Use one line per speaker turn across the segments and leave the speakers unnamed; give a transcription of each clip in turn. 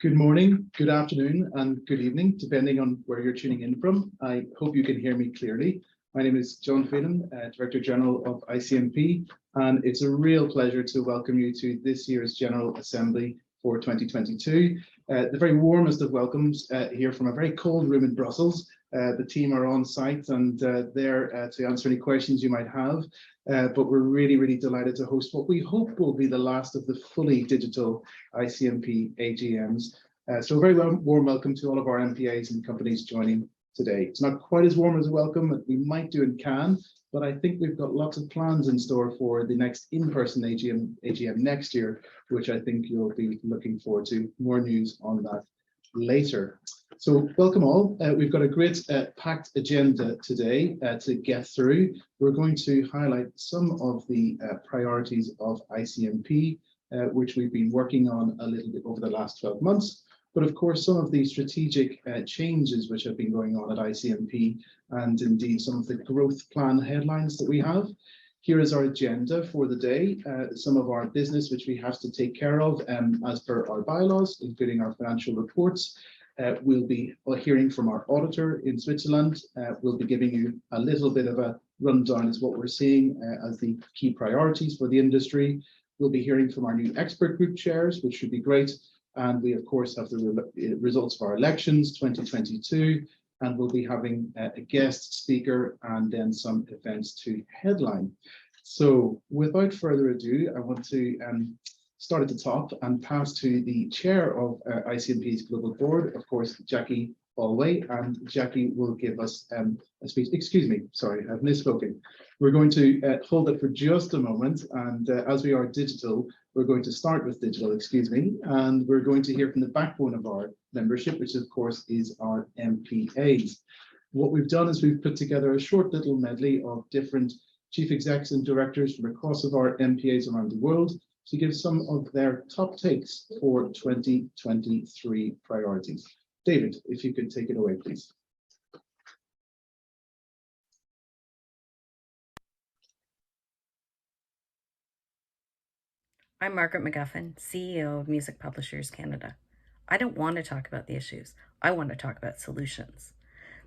Good morning, good afternoon, and good evening, depending on where you're tuning in from. I hope you can hear me clearly. My name is John Phelan, Director General of ICMP, and it's a real pleasure to welcome you to this year's General Assembly for 2022. The very warmest of welcomes here from a very cold room in Brussels. The team are on site and there to answer any questions you might have. But we're really delighted to host what we hope will be the last of the fully digital ICMP AGMs. So a very warm welcome to all of our MPAs and companies joining today. It's not quite as warm as a welcome that we might do in Cannes, but I think we've got lots of plans in store for the next in-person AGM next year, which I think you'll be looking forward to. More news on that later. So welcome all. We've got a great packed agenda today to get through. We're going to highlight some of the priorities of ICMP, which we've been working on a little bit over the last 12 months. But of course, some of the strategic changes which have been going on at ICMP, and indeed some of the growth plan headlines that we have. Here is our agenda for the day. Some of our business which we have to take care of as per our bylaws, including our financial reports. We'll be hearing from our auditor in Switzerland. We'll be giving you a little bit of a rundown as what we're seeing as the key priorities for the industry. We'll be hearing from our new expert group chairs, which should be great. And we, of course, have the results of our elections 2022. And we'll be having a guest speaker and then some events to headline. So without further ado, I want to start at the top and pass to the chair of ICMP's Global Board, of course, Jackie Alway, and Jackie will give us a speech. Excuse me, sorry, I've misspoken. We're going to hold it for just a moment, and as we are digital, we're going to start with digital, excuse me, and we're going to hear from the backbone of our membership, which of course is our MPAs. What we've done is we've put together a short little medley of different chief execs and directors from across of our MPAs around the world to give some of their top takes for 2023 priorities. David, if you could take it away, please.
I'm Margaret McGuffin, CEO of Music Publishers Canada. I don't want to talk about the issues. I want to talk about solutions.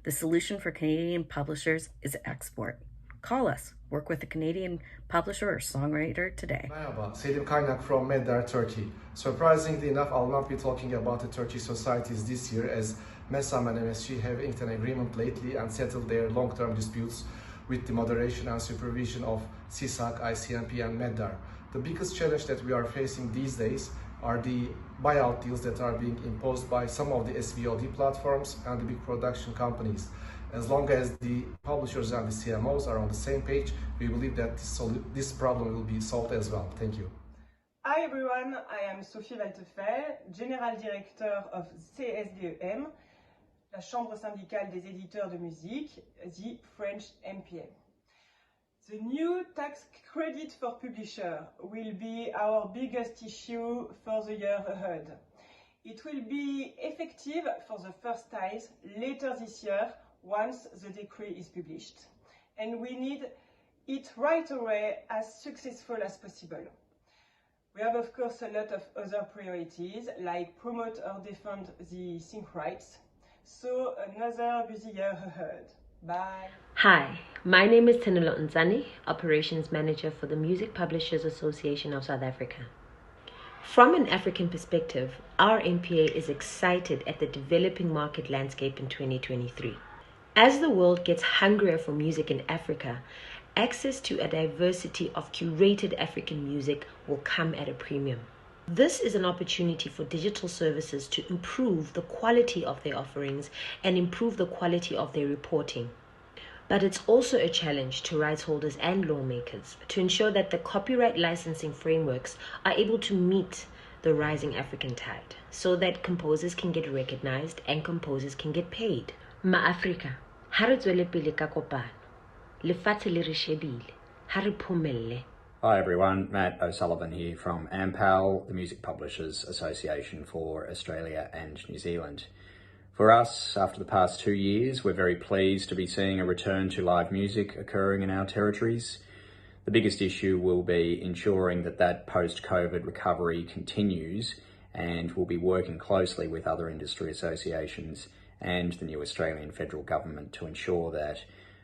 The solution for Canadian publishers is export. Call us. Work with a Canadian publisher or songwriter today.
Merhaba, Selim Kaynak from Meddar, Turkey. Surprisingly enough, I'll not be talking about the Turkish societies this year, as MESAM and MSG have inked an agreement lately and settled their long-term disputes with the moderation and supervision of CISAC, ICMP and Meddar. The biggest challenge that we are facing these days are the buyout deals that are being imposed by some of the SVOD platforms and the big production companies. As long as the publishers and the CMOs are on the same page, we believe that this problem will be solved as well. Thank you.
Hi everyone, I am Sophie Waltefer, General Director of CSDEM, la Chambre syndicale des éditeurs de musique, the French MPA. The new tax credit for publisher will be our biggest issue for the year ahead. It will be effective for the first time later this year once the decree is published. And we need it right away, as successful as possible. We have, of course, a lot of other priorities, like promote or defend the sync rights. So another busy year ahead. Bye.
Hi, my name is Tenelo Nzani, Operations Manager for the Music Publishers Association of South Africa. From an African perspective, our MPA is excited at the developing market landscape in 2023. As the world gets hungrier for music in Africa, access to a diversity of curated African music will come at a premium. This is an opportunity for digital services to improve the quality of their offerings and improve the quality of their reporting. But it's also a challenge to rights holders and lawmakers to ensure that the copyright licensing frameworks are able to meet the rising African tide so that composers can get recognized and composers can get paid. Ma-Africa, ha re tswele pele ka kopano. Lefatshe le re shebile, ha re phomelle.
Hi everyone, Matt O'Sullivan here from AMPAL, the Music Publishers Association for Australia and New Zealand. For us, after the past 2 years, we're very pleased to be seeing a return to live music occurring in our territories. The biggest issue will be ensuring that post-COVID recovery continues and we'll be working closely with other industry associations and the new Australian federal government to ensure that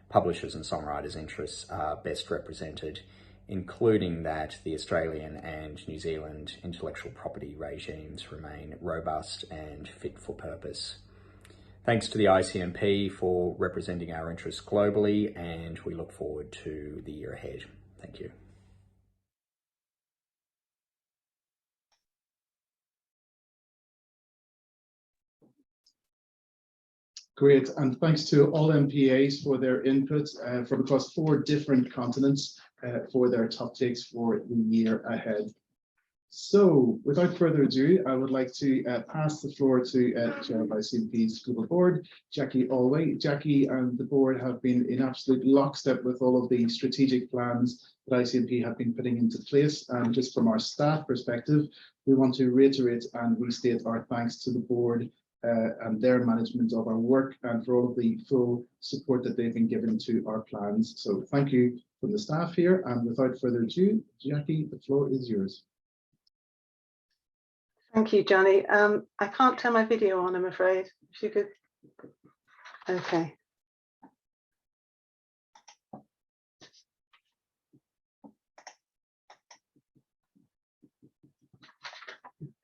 publishers' and songwriters' interests are best represented, including that the Australian and New Zealand intellectual property regimes remain robust and fit for purpose. Thanks to the ICMP for representing our interests globally, and we look forward to the year ahead. Thank you.
Great, and thanks to all MPAs for their input from across 4 different continents for their top takes for the year ahead. So, without further ado, I would like to pass the floor to Chair of ICMP's Global Board, Jackie Alway. Jackie and the board have been in absolute lockstep with all of the strategic plans that ICMP have been putting into place. And just from our staff perspective, we want to reiterate and restate our thanks to the board and their management of our work and for all of the full support that they've been given to our plans. So thank you from the staff here. And without further ado, Jackie, the floor is yours.
Thank you, Johnny. I can't turn my video on, I'm afraid. If you could. Okay.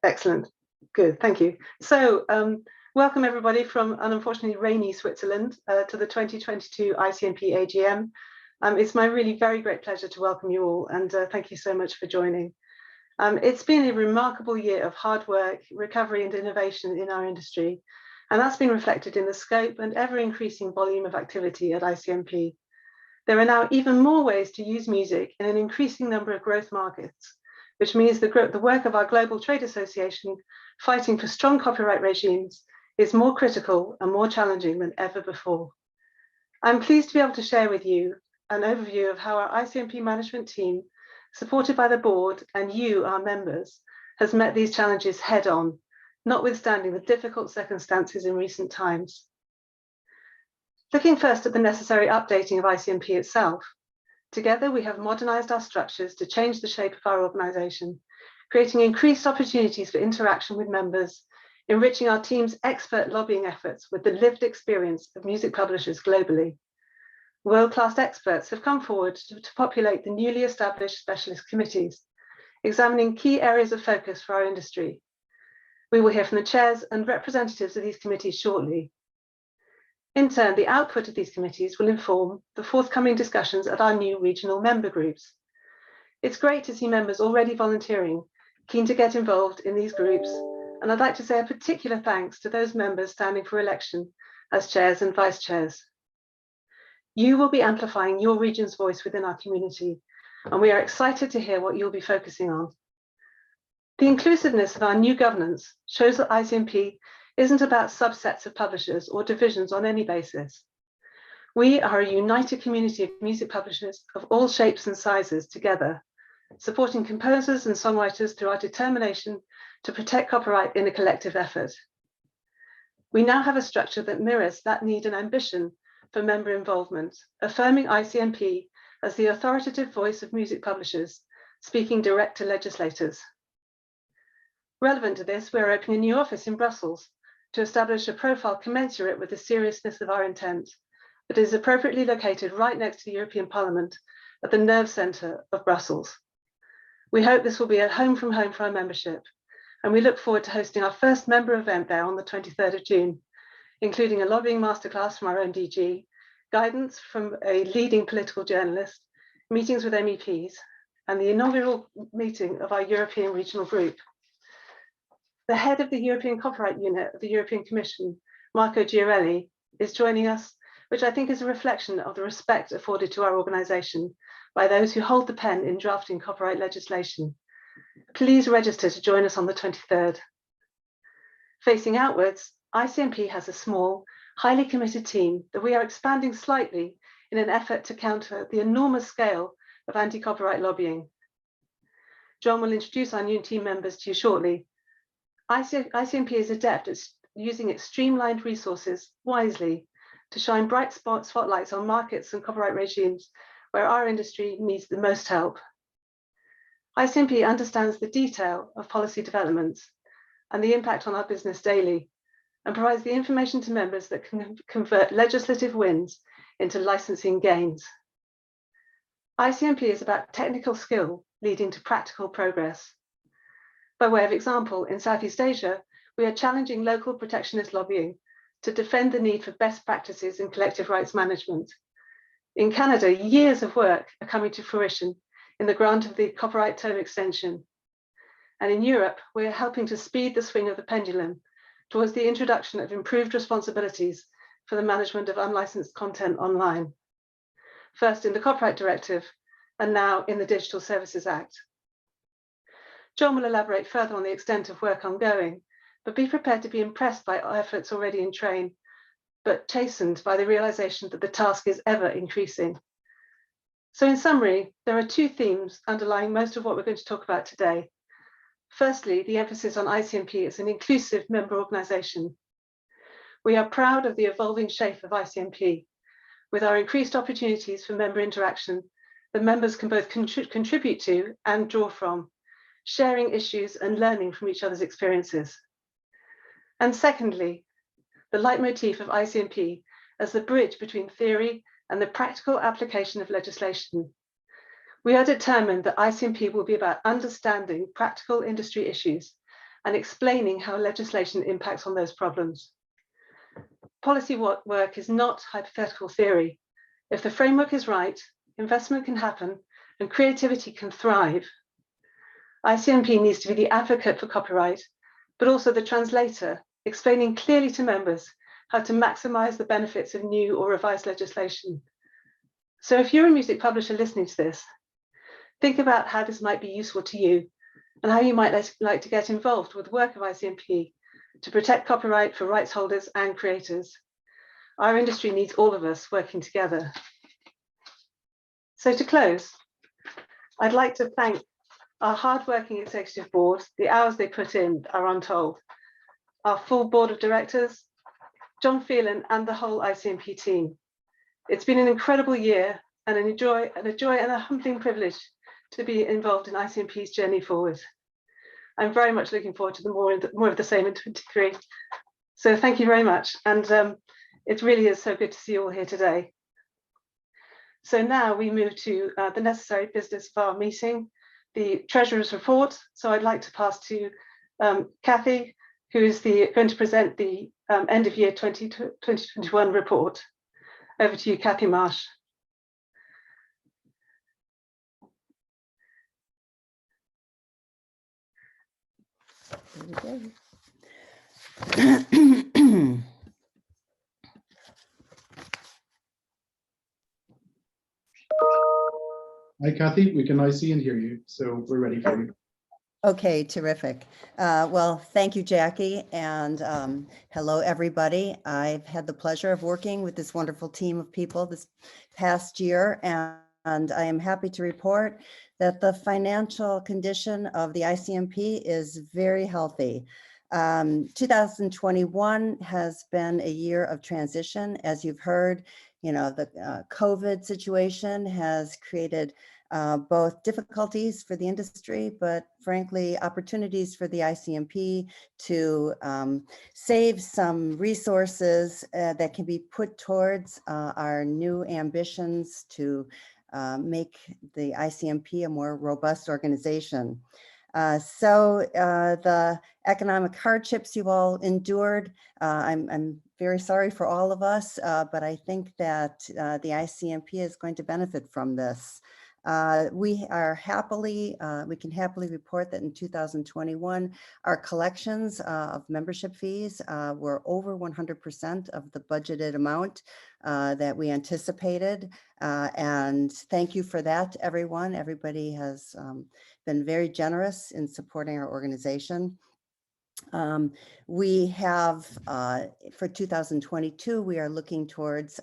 Excellent. Good. Thank you. So, welcome everybody from an unfortunately rainy Switzerland to the 2022 ICMP AGM. It's my really very great pleasure to welcome you all, and thank you so much for joining. It's been a remarkable year of hard work, recovery and innovation in our industry, and that's been reflected in the scope and ever-increasing volume of activity at ICMP. There are now even more ways to use music in an increasing number of growth markets, which means the work of our Global Trade Association fighting for strong copyright regimes is more critical and more challenging than ever before. I'm pleased to be able to share with you an overview of how our ICMP management team, supported by the board and you, our members, has met these challenges head on, notwithstanding the difficult circumstances in recent times. Looking first at the necessary updating of ICMP itself, together we have modernised our structures to change the shape of our organisation, creating increased opportunities for interaction with members, enriching our team's expert lobbying efforts with the lived experience of music publishers globally. World-class experts have come forward to populate the newly established specialist committees, examining key areas of focus for our industry. We will hear from the chairs and representatives of these committees shortly. In turn, the output of these committees will inform the forthcoming discussions at our new regional member groups. It's great to see members already volunteering, keen to get involved in these groups, and I'd like to say a particular thanks to those members standing for election as chairs and vice chairs. You will be amplifying your region's voice within our community, and we are excited to hear what you'll be focusing on. The inclusiveness of our new governance shows that ICMP isn't about subsets of publishers or divisions on any basis. We are a united community of music publishers of all shapes and sizes together, supporting composers and songwriters through our determination to protect copyright in a collective effort. We now have a structure that mirrors that need and ambition for member involvement, affirming ICMP as the authoritative voice of music publishers, speaking direct to legislators. Relevant to this, we're opening a new office in Brussels to establish a profile commensurate with the seriousness of our intent, that is appropriately located right next to the European Parliament at the nerve centre of Brussels. We hope this will be a home from home for our membership, and we look forward to hosting our first member event there on the 23rd of June, including a lobbying masterclass from our own DG, guidance from a leading political journalist, meetings with MEPs, and the inaugural meeting of our European Regional Group. The head of the European Copyright Unit of the European Commission, Marco Giorelli, is joining us, which I think is a reflection of the respect afforded to our organisation by those who hold the pen in drafting copyright legislation. Please register to join us on the 23rd. Facing outwards, ICMP has a small, highly committed team that we are expanding slightly in an effort to counter the enormous scale of anti-copyright lobbying. John will introduce our new team members to you shortly. ICMP is adept at using its streamlined resources wisely to shine bright spotlights on markets and copyright regimes where our industry needs the most help. ICMP understands the detail of policy developments, and the impact on our business daily, and provides the information to members that can convert legislative wins into licensing gains. ICMP is about technical skill leading to practical progress. By way of example, in Southeast Asia, we are challenging local protectionist lobbying to defend the need for best practices in collective rights management. In Canada, years of work are coming to fruition in the grant of the copyright term extension. And in Europe, we are helping to speed the swing of the pendulum towards the introduction of improved responsibilities for the management of unlicensed content online. First in the Copyright Directive, and now in the Digital Services Act. John will elaborate further on the extent of work ongoing, but be prepared to be impressed by efforts already in train, but chastened by the realization that the task is ever increasing. So in summary, there are two themes underlying most of what we're going to talk about today. Firstly, the emphasis on ICMP as an inclusive member organization. We are proud of the evolving shape of ICMP. With our increased opportunities for member interaction, the members can both contribute to and draw from, sharing issues and learning from each other's experiences. And secondly, the leitmotif of ICMP as the bridge between theory and the practical application of legislation. We are determined that ICMP will be about understanding practical industry issues and explaining how legislation impacts on those problems. Policy work is not hypothetical theory. If the framework is right, investment can happen and creativity can thrive. ICMP needs to be the advocate for copyright, but also the translator, explaining clearly to members how to maximize the benefits of new or revised legislation. So if you're a music publisher listening to this, think about how this might be useful to you and how you might like to get involved with the work of ICMP to protect copyright for rights holders and creators. Our industry needs all of us working together. So to close, I'd like to thank our hardworking executive board. The hours they put in are untold. Our full board of directors, John Phelan, and the whole ICMP team. It's been an incredible year and a joy and a humbling privilege to be involved in ICMP's journey forward. I'm very much looking forward to more of the same in 2023. So thank you very much. And it really is so good to see you all here today. So now we move to the necessary business of our meeting, the Treasurer's report. So I'd like to pass to Kathy, who is going to present the end of year 2021 report. Over to you, Kathy Marsh.
Hi, Kathy. We can now see and hear you, so we're ready for you.
Okay, terrific. Well, thank you, Jackie, and hello, everybody. I've had the pleasure of working with this wonderful team of people this past year, and I am happy to report that the financial condition of the ICMP is very healthy. 2021 has been a year of transition. As you've heard, the COVID situation has created both difficulties for the industry, but frankly, opportunities for the ICMP to save some resources that can be put towards our new ambitions to make the ICMP a more robust organization. So the economic hardships you all endured, I'm very sorry for all of us, but I think that the ICMP is going to benefit from this. We can happily report that in 2021, our collections of membership fees were over 100% of the budgeted amount that we anticipated. And thank you for that, everyone. Everybody has been very generous in supporting our organization. We have, for 2022, we are looking towards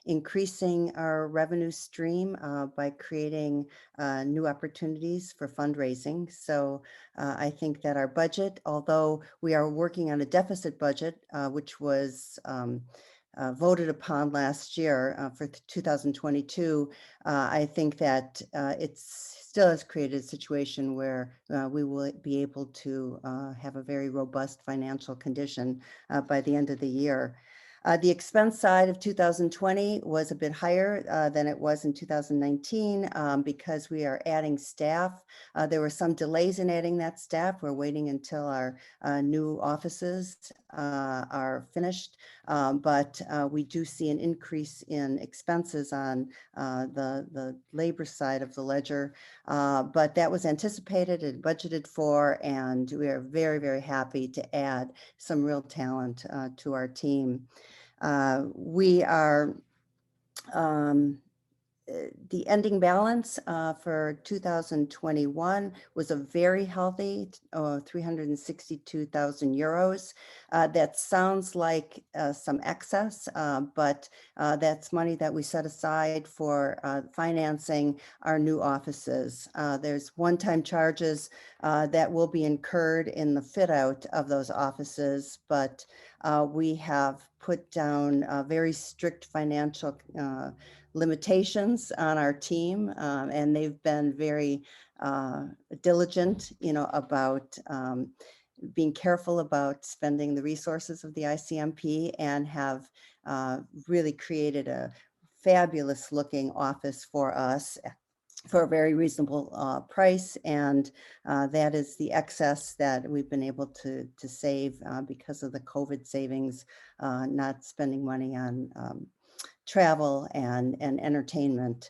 increasing our revenue stream by creating new opportunities for fundraising. So I think that our budget, although we are working on a deficit budget, which was voted upon last year for 2022, I think that it still has created a situation where we will be able to have a very robust financial condition by the end of the year. The expense side of 2020 was a bit higher than it was in 2019 because we are adding staff. There were some delays in adding that staff. We're waiting until our new offices are finished, but we do see an increase in expenses on the labor side of the ledger, but that was anticipated and budgeted for, and we are very, very happy to add some real talent to our team. We are the ending balance for 2021 was a very healthy 362,000 euros. That sounds like some excess, but that's money that we set aside for financing our new offices. There's one-time charges that will be incurred in the fit out of those offices, but we have put down very strict financial limitations on our team, and they've been very diligent, about being careful about spending the resources of the ICMP, and have really created a fabulous looking office for us for a very reasonable price, and that is the excess that we've been able to save because of the COVID savings, not spending money on travel and entertainment.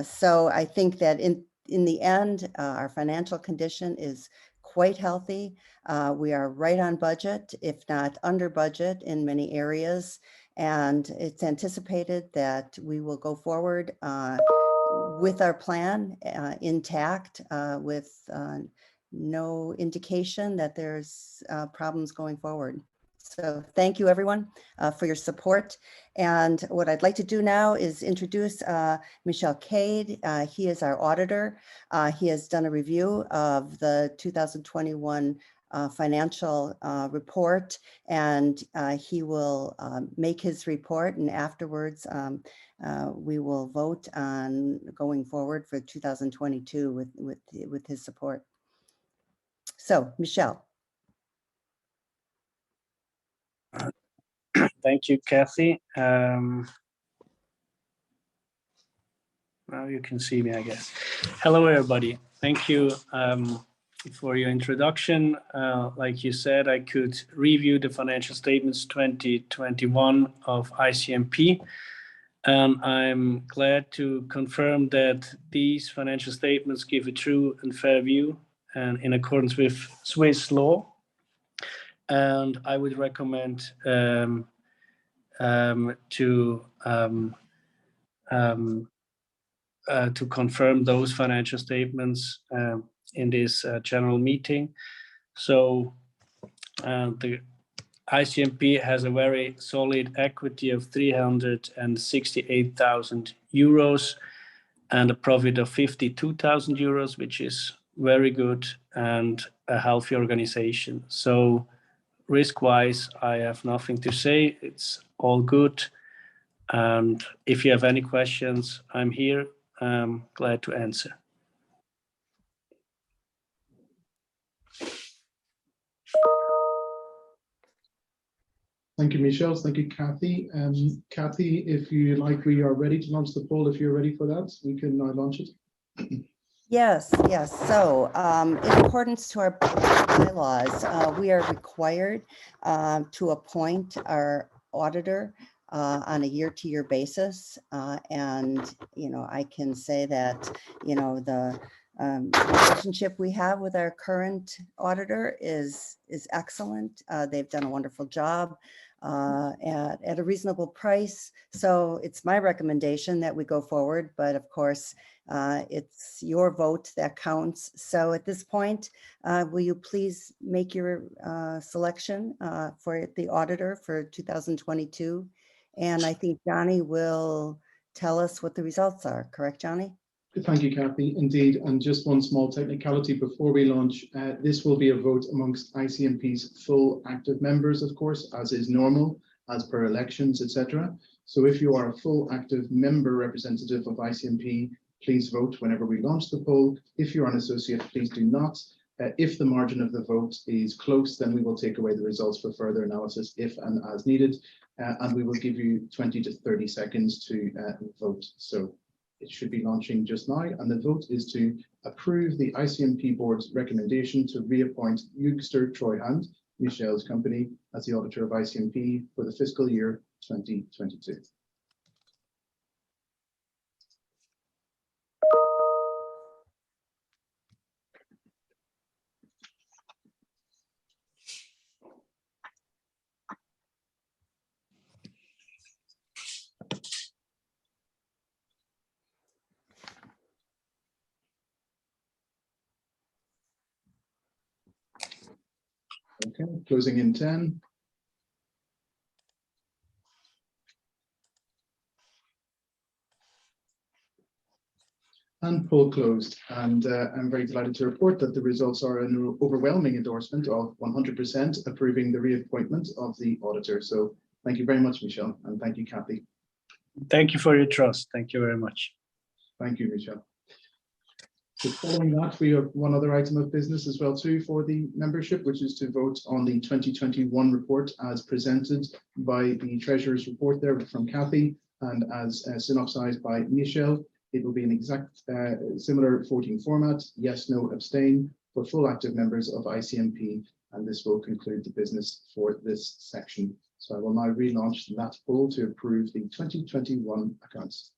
So I think that in the end, our financial condition is quite healthy. We are right on budget, if not under budget in many areas. And it's anticipated that we will go forward with our plan intact, with no indication that there's problems going forward. So thank you, everyone, for your support. And what I'd like to do now is introduce Michel Cade. He is our auditor. He has done a review of the 2021 financial report, and he will make his report, and afterwards we will vote on going forward for 2022 with his support. So, Michel.
Thank you, Kathy. Now you can see me, I guess. Hello, everybody. Thank you for your introduction. Like you said, I could review the financial statements 2021 of ICMP. And I'm glad to confirm that these financial statements give a true and fair view and in accordance with Swiss law. And I would recommend to confirm those financial statements in this general meeting. So the ICMP has a very solid equity of 368,000 euros and a profit of 52,000 euros, which is very good, and a healthy organization. So risk-wise, I have nothing to say. It's all good. And if you have any questions, I'm here. I'm glad to answer.
Thank you, Michel. Thank you, Kathy. Kathy, if you like, we are ready to launch the poll. If you're ready for that, we can now launch it.
Yes. So in accordance to our bylaws, we are required to appoint our auditor on a year-to-year basis. And, I can say that, the relationship we have with our current auditor is excellent. They've done a wonderful job at a reasonable price. So it's my recommendation that we go forward, but of course, it's your vote that counts. So at this point, will you please make your selection for the auditor for 2022? And I think Johnny will tell us what the results are. Correct, Johnny?
Thank you, Kathy. Indeed, and just one small technicality before we launch. This will be a vote amongst ICMP's full active members, of course, as is normal. as per elections, etc. So if you are a full active member representative of ICMP, please vote whenever we launch the poll. If you're an associate, please do not. If the margin of the vote is close, then we will take away the results for further analysis if and as needed, and we will give you 20 to 30 seconds to vote. So it should be launching just now, and the vote is to approve the ICMP board's recommendation to reappoint Eugster Treuhand, Michel's company, as the auditor of ICMP for the fiscal year 2022. Okay, closing in 10. And poll closed. And I'm very delighted to report that the results are an overwhelming endorsement of 100% approving the reappointment of the auditor. So thank you very much, Michel, and thank you, Kathy.
Thank you for your trust. Thank you very much.
Thank you, Michel. So following that, we have one other item of business as well too for the membership, which is to vote on the 2021 report as presented by the Treasurer's report there from Kathy and as synopsized by Michel. It will be an exact similar voting format, yes, no, abstain, for full active members of ICMP, and this will conclude the business for this section. So I will now relaunch that poll to approve the 2021 accounts.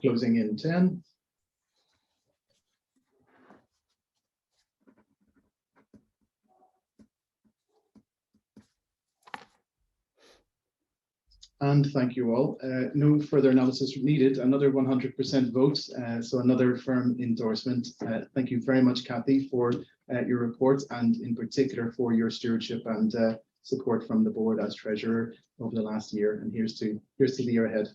Closing in 10. And thank you all. No further analysis needed. Another 100% votes, so another firm endorsement. Thank you very much, Kathy, for your report and in particular for your stewardship and support from the board as treasurer over the last year. And here's to the year ahead.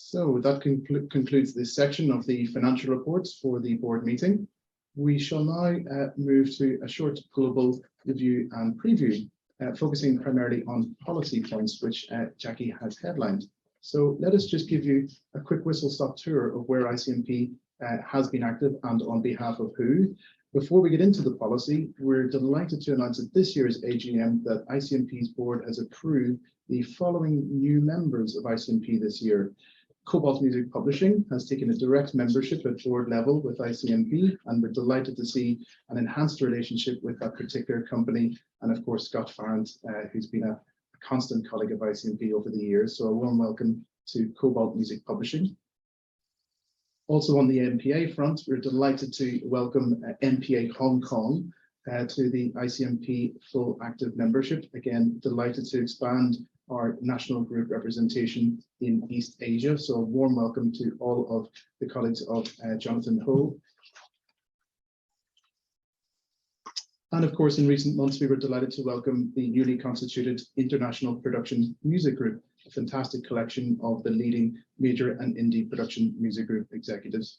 So that concludes this section of the financial reports for the board meeting. We shall now move to a short global review and preview, focusing primarily on policy points, which Jackie has headlined. So let us just give you a quick whistle-stop tour of where ICMP has been active and on behalf of who. Before we get into the policy, we're delighted to announce at this year's AGM that ICMP's board has approved the following new members of ICMP this year. Cobalt Music Publishing has taken a direct membership at board level with ICMP, and we're delighted to see an enhanced relationship with that particular company. And of course, Scott Farrant, who's been a constant colleague of ICMP over the years. So a warm welcome to Cobalt Music Publishing. Also on the MPA front, we're delighted to welcome MPA Hong Kong to the ICMP full active membership. Again, delighted to expand our national group representation in East Asia. So a warm welcome to all of the colleagues of Jonathan Ho. And of course, in recent months, we were delighted to welcome the newly constituted International Production Music Group, a fantastic collection of the leading major and indie production music group executives.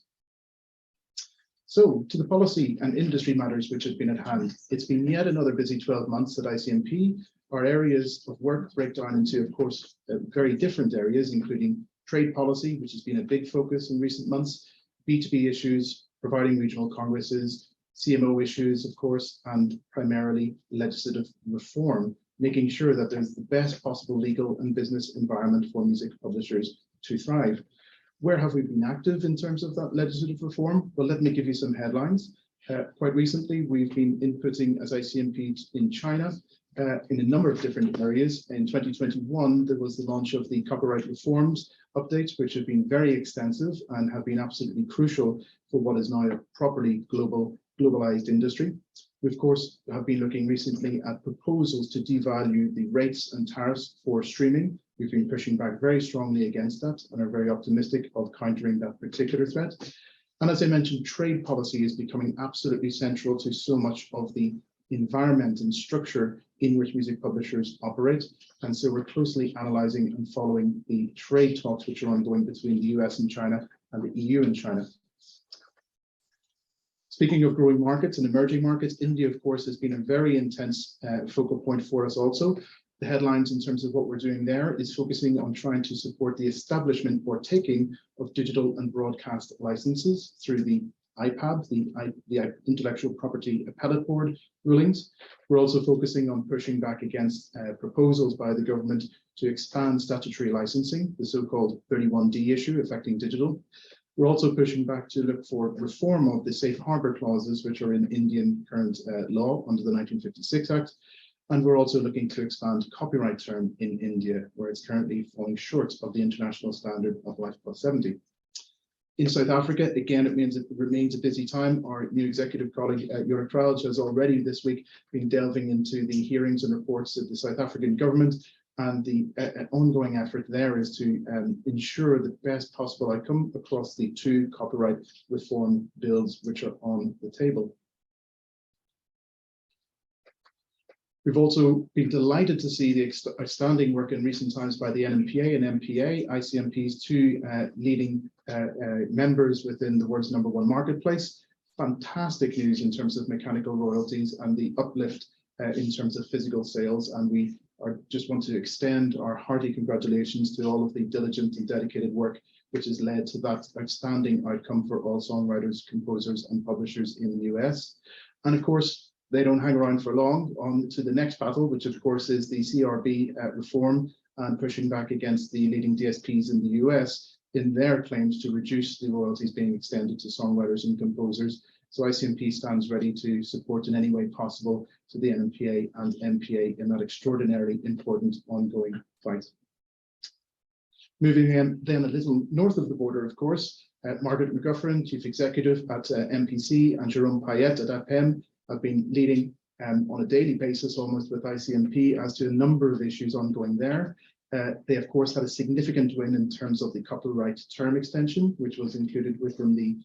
So to the policy and industry matters which have been at hand. It's been yet another busy 12 months at ICMP. Our areas of work break down into, of course, very different areas, including trade policy, which has been a big focus in recent months, B2B issues, providing regional congresses, CMO issues, of course, and primarily legislative reform, making sure that there's the best possible legal and business environment for music publishers to thrive. Where have we been active in terms of that legislative reform? Well, let me give you some headlines. Quite recently, we've been inputting as ICMP in China in a number of different areas. In 2021, there was the launch of the copyright reforms updates, which have been very extensive and have been absolutely crucial for what is now a properly globalized industry. We, of course, have been looking recently at proposals to devalue the rates and tariffs for streaming. We've been pushing back very strongly against that and are very optimistic of countering that particular threat. And as I mentioned, trade policy is becoming absolutely central to so much of the environment and structure in which music publishers operate. And so we're closely analysing and following the trade talks which are ongoing between the US and China and the EU and China. Speaking of growing markets and emerging markets, India, of course, has been a very intense focal point for us also. The headlines in terms of what we're doing there is focusing on trying to support the establishment or taking of digital and broadcast licenses through the IPAB, the Intellectual Property Appellate Board rulings. We're also focusing on pushing back against proposals by the government to expand statutory licensing, the so-called 31D issue affecting digital. We're also pushing back to look for reform of the safe harbour clauses, which are in Indian current law under the 1956 Act. And we're also looking to expand copyright term in India, where it's currently falling short of the international standard of Life Plus 70. In South Africa, again, it remains a busy time. Our new executive colleague, Jurek Kralj, has already this week been delving into the hearings and reports of the South African government. And the ongoing effort there is to ensure the best possible outcome across the two copyright reform bills which are on the table. We've also been delighted to see the outstanding work in recent times by the NMPA and MPA, ICMP's two leading members within the world's #1 marketplace. Fantastic news in terms of mechanical royalties and the uplift in terms of physical sales. And we just want to extend our hearty congratulations to all of the diligent and dedicated work which has led to that outstanding outcome for all songwriters, composers and publishers in the US. And of course, they don't hang around for long. On to the next battle, which of course is the CRB reform and pushing back against the leading DSPs in the US in their claims to reduce the royalties being extended to songwriters and composers. So ICMP stands ready to support in any way possible to the NMPA and MPA in that extraordinarily important ongoing fight. Moving then a little north of the border, of course, Margaret McGuffrin, Chief Executive at MPC, and Jerome Payet at APEM have been leading on a daily basis almost with ICMP as to a number of issues ongoing there. They, of course, had a significant win in terms of the copyright term extension, which was included within the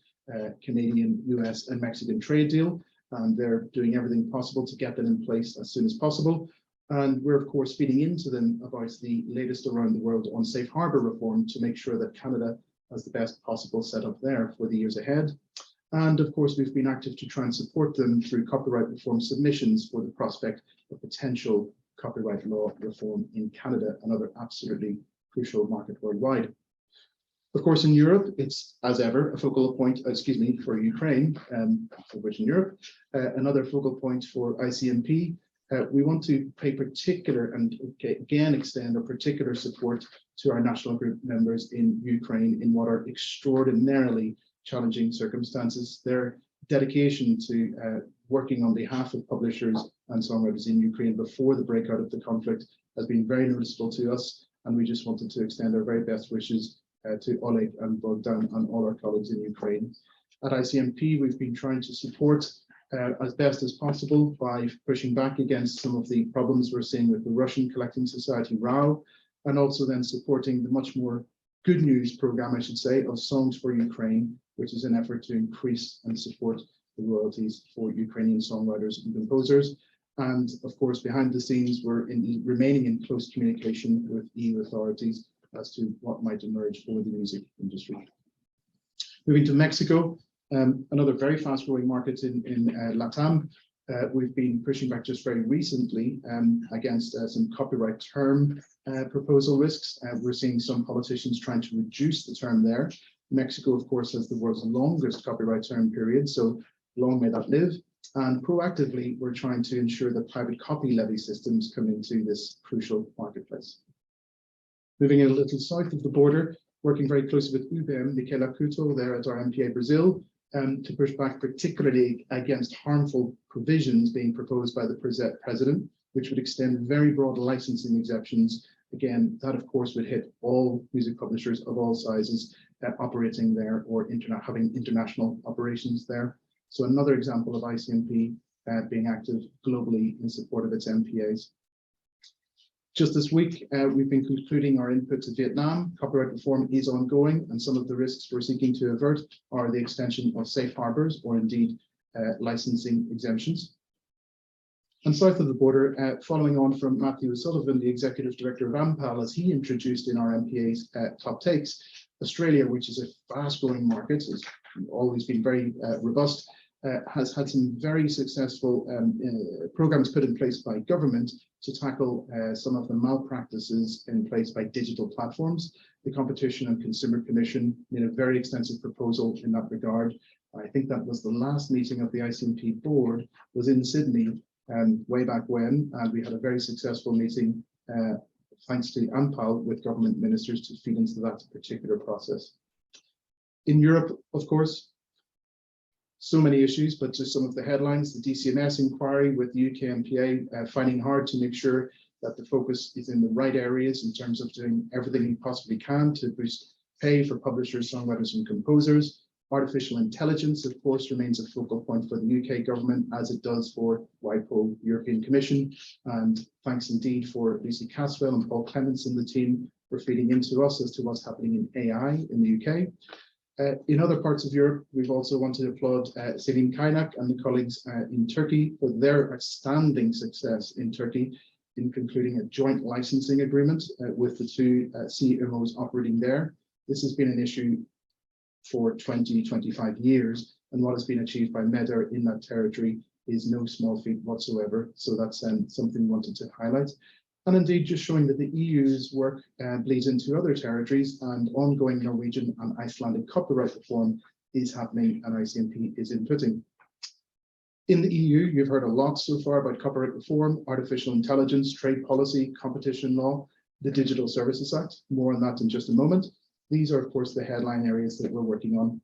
Canadian, US and Mexican trade deal. And they're doing everything possible to get that in place as soon as possible. And we're, of course, feeding into them about the latest around the world on safe harbour reform to make sure that Canada has the best possible setup there for the years ahead. And of course, we've been active to try and support them through copyright reform submissions for the prospect of potential copyright law reform in Canada, another absolutely crucial market worldwide. Of course, in Europe, it's as ever a focal point, for Ukraine, for which in Europe, another focal point for ICMP. We want to pay particular and again extend our particular support to our national group members in Ukraine in what are extraordinarily challenging circumstances. Their dedication to working on behalf of publishers and songwriters in Ukraine before the breakout of the conflict has been very noticeable to us, and we just wanted to extend our very best wishes to Oleg and Bogdan and all our colleagues in Ukraine. At ICMP, we've been trying to support as best as possible by pushing back against some of the problems we're seeing with the Russian Collecting Society RAW, and also then supporting the much more good news program, I should say, of Songs for Ukraine, which is an effort to increase and support the royalties for Ukrainian songwriters and composers. And of course, behind the scenes, we're remaining in close communication with EU authorities as to what might emerge for the music industry. Moving to Mexico, another very fast growing market in LATAM. We've been pushing back just very recently against some copyright term proposal risks. We're seeing some politicians trying to reduce the term there. Mexico, of course, has the world's longest copyright term period, so long may that live. And proactively, we're trying to ensure that private copy levy systems come into this crucial marketplace. Moving a little south of the border, working very closely with UBM, Michela Couto there at our MPA Brazil, to push back particularly against harmful provisions being proposed by the president, which would extend very broad licensing exceptions. Again, that of course would hit all music publishers of all sizes operating there or having international operations there. So another example of ICMP being active globally in support of its MPAs. Just this week, we've been concluding our input to Vietnam. Copyright reform is ongoing, and some of the risks we're seeking to avert are the extension of safe harbors or indeed licensing exemptions. And south of the border, following on from Matthew O'Sullivan, the Executive Director of AMPAL, as he introduced in our MPA's top takes, Australia, which is a fast-growing market, has always been very robust, has had some very successful programs put in place by government to tackle some of the malpractices in place by digital platforms. The Competition and Consumer Commission made a very extensive proposal in that regard. I think that was the last meeting of the ICMP board was in Sydney way back when, and we had a very successful meeting thanks to AMPAL with government ministers to feed into that particular process. In Europe, of course, so many issues, but just some of the headlines: the DCMS inquiry with the UK MPA finding hard to make sure that the focus is in the right areas in terms of doing everything we possibly can to boost pay for publishers, songwriters and composers. Artificial intelligence, of course, remains a focal point for the UK government, as it does for WIPO, European Commission. And thanks indeed for Lucy Caswell and Paul Clements and the team for feeding into us as to what's happening in AI in the UK. In other parts of Europe, we've also wanted to applaud Selim Kaynak and the colleagues in Turkey for their outstanding success in Turkey in concluding a joint licensing agreement with the two CMOs operating there. This has been an issue for 20-25 years, and what has been achieved by MEDER in that territory is no small feat whatsoever. So that's something we wanted to highlight. And indeed, just showing that the EU's work bleeds into other territories, and ongoing Norwegian and Icelandic copyright reform is happening and ICMP is inputting. In the EU, you've heard a lot so far about copyright reform, artificial intelligence, trade policy, competition law, the Digital Services Act. More on that in just a moment. These are, of course, the headline areas that we're working on.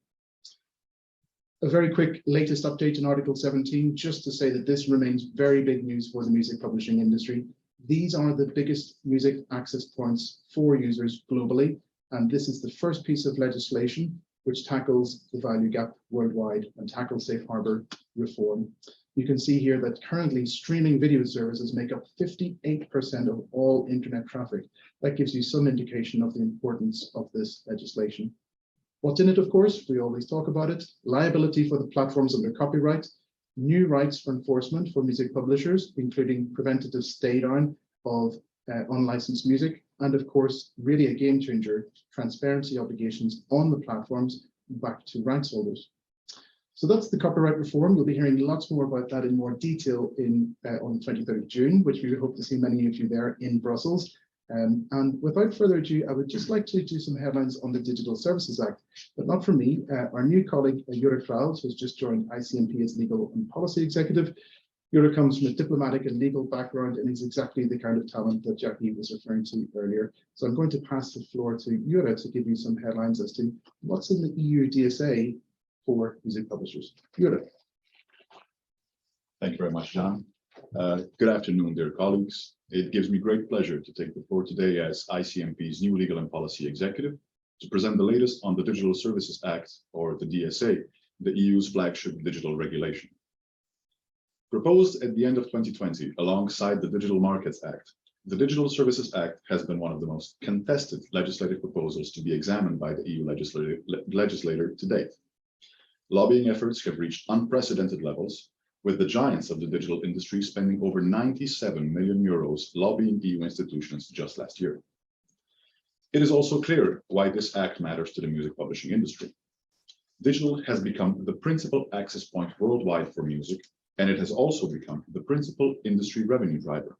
A very quick latest update on Article 17, just to say that this remains very big news for the music publishing industry. These are the biggest music access points for users globally, and this is the first piece of legislation which tackles the value gap worldwide and tackles safe harbor reform. You can see here that currently streaming video services make up 58% of all internet traffic. That gives you some indication of the importance of this legislation. What's in it, of course, we always talk about it: liability for the platforms under copyright, new rights for enforcement for music publishers, including preventative stay down of unlicensed music, and of course, really a game changer, transparency obligations on the platforms back to rights holders. So that's the copyright reform. We'll be hearing lots more about that in more detail on the 23rd of June, which we hope to see many of you there in Brussels. And without further ado, I would just like to do some headlines on the Digital Services Act, but not from me. Our new colleague, Jura Klaus, who's just joined ICMP as Legal and Policy Executive. Jura comes from a diplomatic and legal background and is exactly the kind of talent that Jackie was referring to earlier. So I'm going to pass the floor to Jura to give you some headlines as to what's in the EU DSA for music publishers. Jura.
Thank you very much, John. Good afternoon, dear colleagues. It gives me great pleasure to take the floor today as ICMP's new Legal and Policy Executive to present the latest on the Digital Services Act, or the DSA, the EU's flagship digital regulation. Proposed at the end of 2020 alongside the Digital Markets Act, the Digital Services Act has been one of the most contested legislative proposals to be examined by the EU legislator to date. Lobbying efforts have reached unprecedented levels, with the giants of the digital industry spending over 97 million euros lobbying EU institutions just last year. It is also clear why this act matters to the music publishing industry. Digital has become the principal access point worldwide for music, and it has also become the principal industry revenue driver.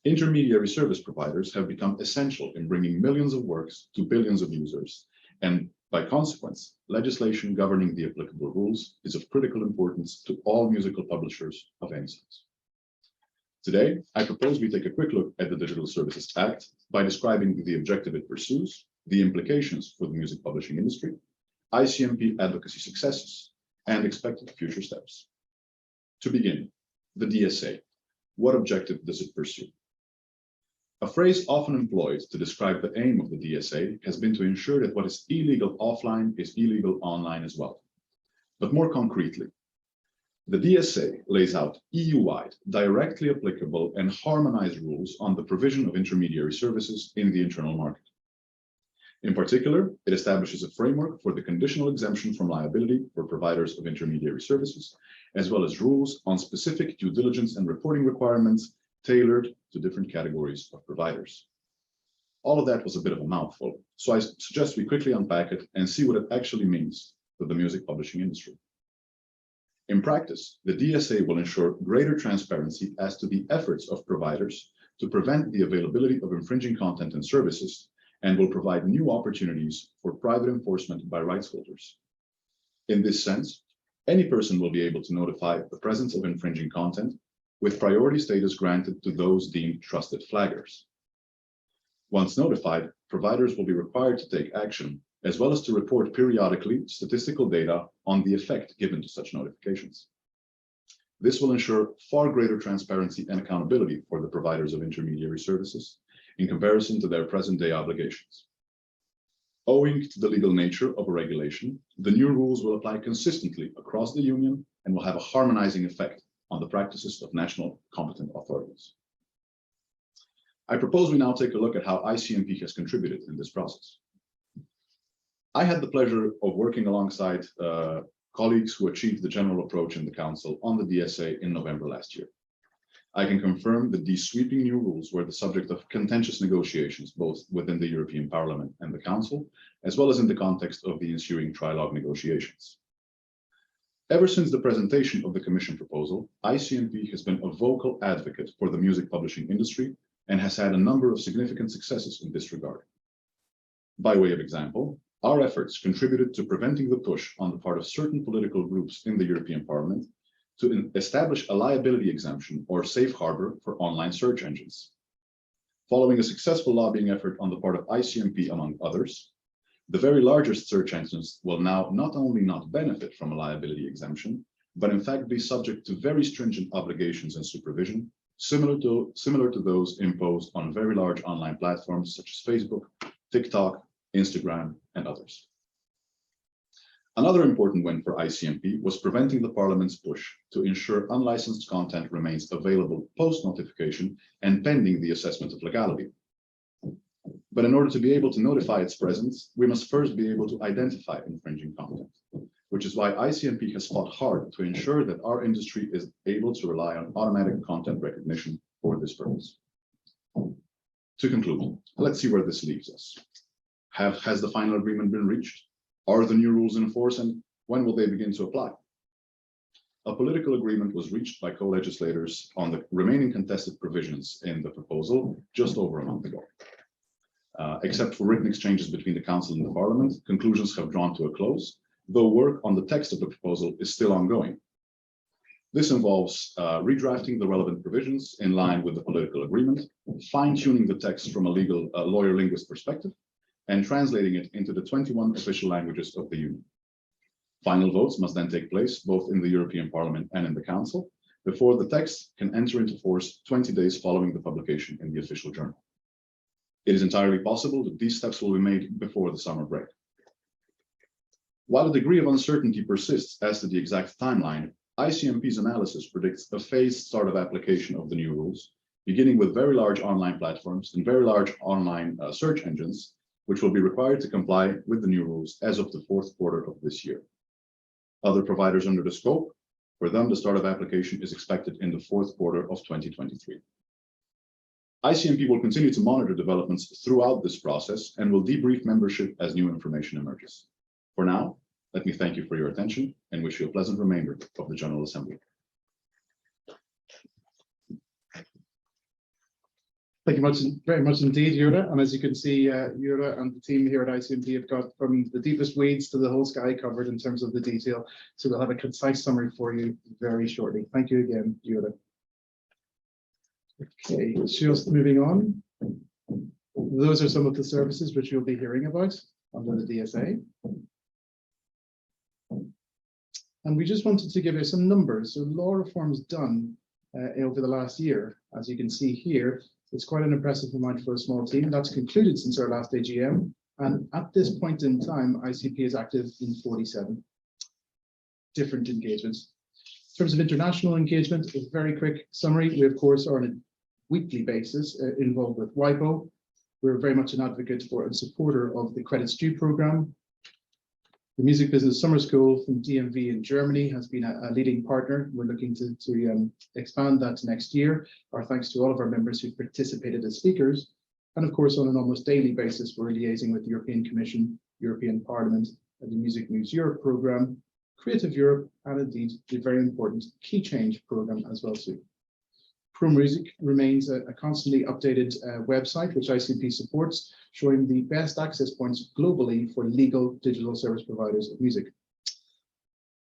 Intermediary service providers have become essential in bringing millions of works to billions of users, and by consequence, legislation governing the applicable rules is of critical importance to all musical publishers of any size. Today, I propose we take a quick look at the Digital Services Act by describing the objective it pursues, the implications for the music publishing industry, ICMP advocacy successes, and expected future steps. To begin, the DSA. What objective does it pursue? A phrase often employed to describe the aim of the DSA has been to ensure that what is illegal offline is illegal online as well. But more concretely, The DSA lays out EU-wide, directly applicable and harmonized rules on the provision of intermediary services in the internal market. In particular, it establishes a framework for the conditional exemption from liability for providers of intermediary services, as well as rules on specific due diligence and reporting requirements tailored to different categories of providers. All of that was a bit of a mouthful, so I suggest we quickly unpack it and see what it actually means for the music publishing industry. In practice, the DSA will ensure greater transparency as to the efforts of providers to prevent the availability of infringing content and services, and will provide new opportunities for private enforcement by rights holders. In this sense, any person will be able to notify the presence of infringing content, with priority status granted to those deemed trusted flaggers. Once notified, providers will be required to take action, as well as to report periodically statistical data on the effect given to such notifications. This will ensure far greater transparency and accountability for the providers of intermediary services in comparison to their present-day obligations. Owing to the legal nature of a regulation, the new rules will apply consistently across the Union and will have a harmonizing effect on the practices of national competent authorities. I propose we now take a look at how ICMP has contributed in this process. I had the pleasure of working alongside colleagues who achieved the general approach in the Council on the DSA in November last year. I can confirm that these sweeping new rules were the subject of contentious negotiations, both within the European Parliament and the Council, as well as in the context of the ensuing trilogue negotiations. Ever since the presentation of the Commission proposal, ICMP has been a vocal advocate for the music publishing industry and has had a number of significant successes in this regard. By way of example, our efforts contributed to preventing the push on the part of certain political groups in the European Parliament to establish a liability exemption or safe harbor for online search engines. Following a successful lobbying effort on the part of ICMP, among others, the very largest search engines will now not only not benefit from a liability exemption, but in fact be subject to very stringent obligations and supervision, similar to those imposed on very large online platforms such as Facebook, TikTok, Instagram, and others. Another important win for ICMP was preventing the Parliament's push to ensure unlicensed content remains available post-notification and pending the assessment of legality. But in order to be able to notify its presence, we must first be able to identify infringing content, which is why ICMP has fought hard to ensure that our industry is able to rely on automatic content recognition for this purpose. To conclude, let's see where this leaves us. Has the final agreement been reached? Are the new rules in force, and when will they begin to apply? A political agreement was reached by co-legislators on the remaining contested provisions in the proposal just over a month ago. Except for written exchanges between the Council and the Parliament, conclusions have drawn to a close, though work on the text of the proposal is still ongoing. This involves redrafting the relevant provisions in line with the political agreement, fine-tuning the text from a lawyer-linguist perspective, and translating it into the 21 official languages of the Union. Final votes must then take place both in the European Parliament and in the Council before the text can enter into force 20 days following the publication in the official journal. It is entirely possible that these steps will be made before the summer break. While a degree of uncertainty persists as to the exact timeline, ICMP's analysis predicts a phased start of application of the new rules, beginning with very large online platforms and very large online search engines, which will be required to comply with the new rules as of the fourth quarter of this year. Other providers under the scope, for them the start of application is expected in the fourth quarter of 2023. ICMP will continue to monitor developments throughout this process and will debrief membership as new information emerges. For now, let me thank you for your attention and wish you a pleasant remainder of the General Assembly.
Thank you very much indeed, Jura. And as you can see, Jura and the team here at ICMP have got from the deepest weeds to the whole sky covered in terms of the detail. So we'll have a concise summary for you very shortly. Thank you again, Jura. Okay, just moving on. Those are some of the services which you'll be hearing about under the DSA. And we just wanted to give you some numbers. So law reforms done over the last year, as you can see here. It's quite an impressive amount for a small team. That's concluded since our last AGM. And at this point in time, ICP is active in 47 different engagements. terms of international engagement, a very quick summary. We, of course, are on a weekly basis involved with WIPO. We're very much an advocate for and supporter of the Credits Due program. The Music Business Summer School from DMV in Germany has been a leading partner. We're looking to expand that next year. Our thanks to all of our members who participated as speakers. And of course, on an almost daily basis, we're liaising with the European Commission, European Parliament, and the Music Moves Europe program, Creative Europe, and indeed the very important Key Change program as well too. Pro Music remains a constantly updated website which ICMP supports, showing the best access points globally for legal digital service providers of music.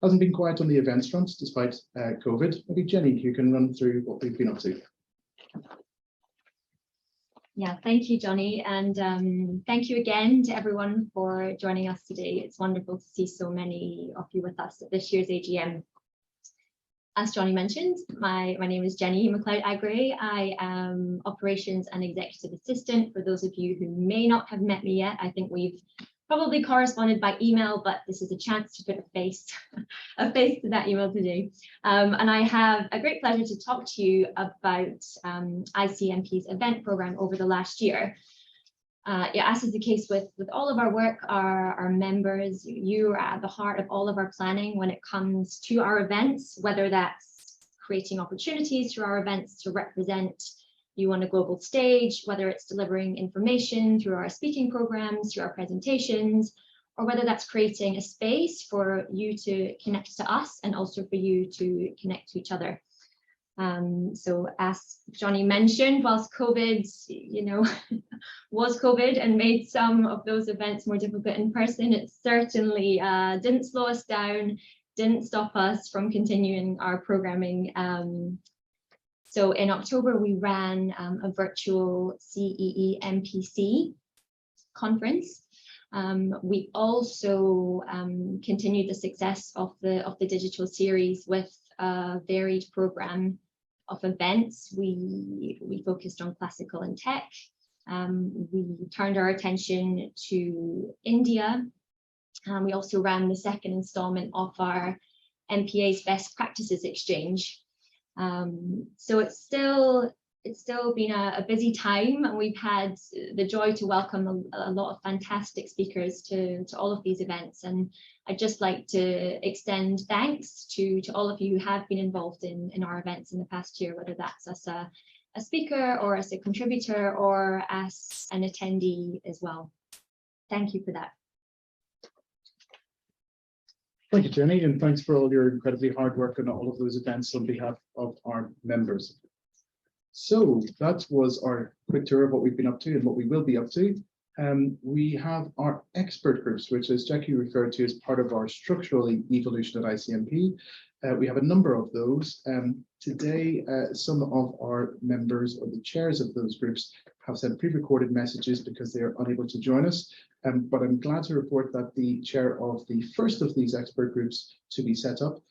Hasn't been quiet on the events front despite COVID. Maybe Jenny, you can run through what we've been up to.
Yeah, thank you, Johnny, and thank you again to everyone for joining us today. It's wonderful to see so many of you with us at this year's AGM. As Johnny mentioned, my name is Jenny McLeod-Agray. I am Operations and Executive Assistant. For those of you who may not have met me yet, I think we've probably corresponded by email, but this is a chance to put a face to that email today. And I have a great pleasure to talk to you about ICMP's event program over the last year. Yeah, as is the case with all of our work, our members, you are at the heart of all of our planning when it comes to our events, whether that's creating opportunities through our events to represent you on a global stage, whether it's delivering information through our speaking programs, through our presentations, or whether that's creating a space for you to connect to us and also for you to connect to each other. So as Johnny mentioned, whilst COVID, was COVID and made some of those events more difficult in person, it certainly didn't slow us down, didn't stop us from continuing our programming. So in October, we ran a virtual CEE MPC conference. We also continued the success of the digital series with a varied program of events. We focused on classical and tech. We turned our attention to India. We also ran the second installment of our MPA's Best Practices Exchange. So it's still been a busy time, and we've had the joy to welcome a lot of fantastic speakers to all of these events. And I'd just like to extend thanks to all of you who have been involved in our events in the past year, whether that's as a speaker or as a contributor or as an attendee as well. Thank you for that.
Thank you, Jenny, and thanks for all your incredibly hard work on all of those events on behalf of our members. So that was our quick tour of what we've been up to and what we will be up to. We have our expert groups, which, as Jackie referred to, is part of our structural evolution at ICMP. We have a number of those. Today, some of our members or the chairs of those groups have sent pre-recorded messages because they are unable to join us. But I'm glad to report that the chair of the first of these expert groups to be set up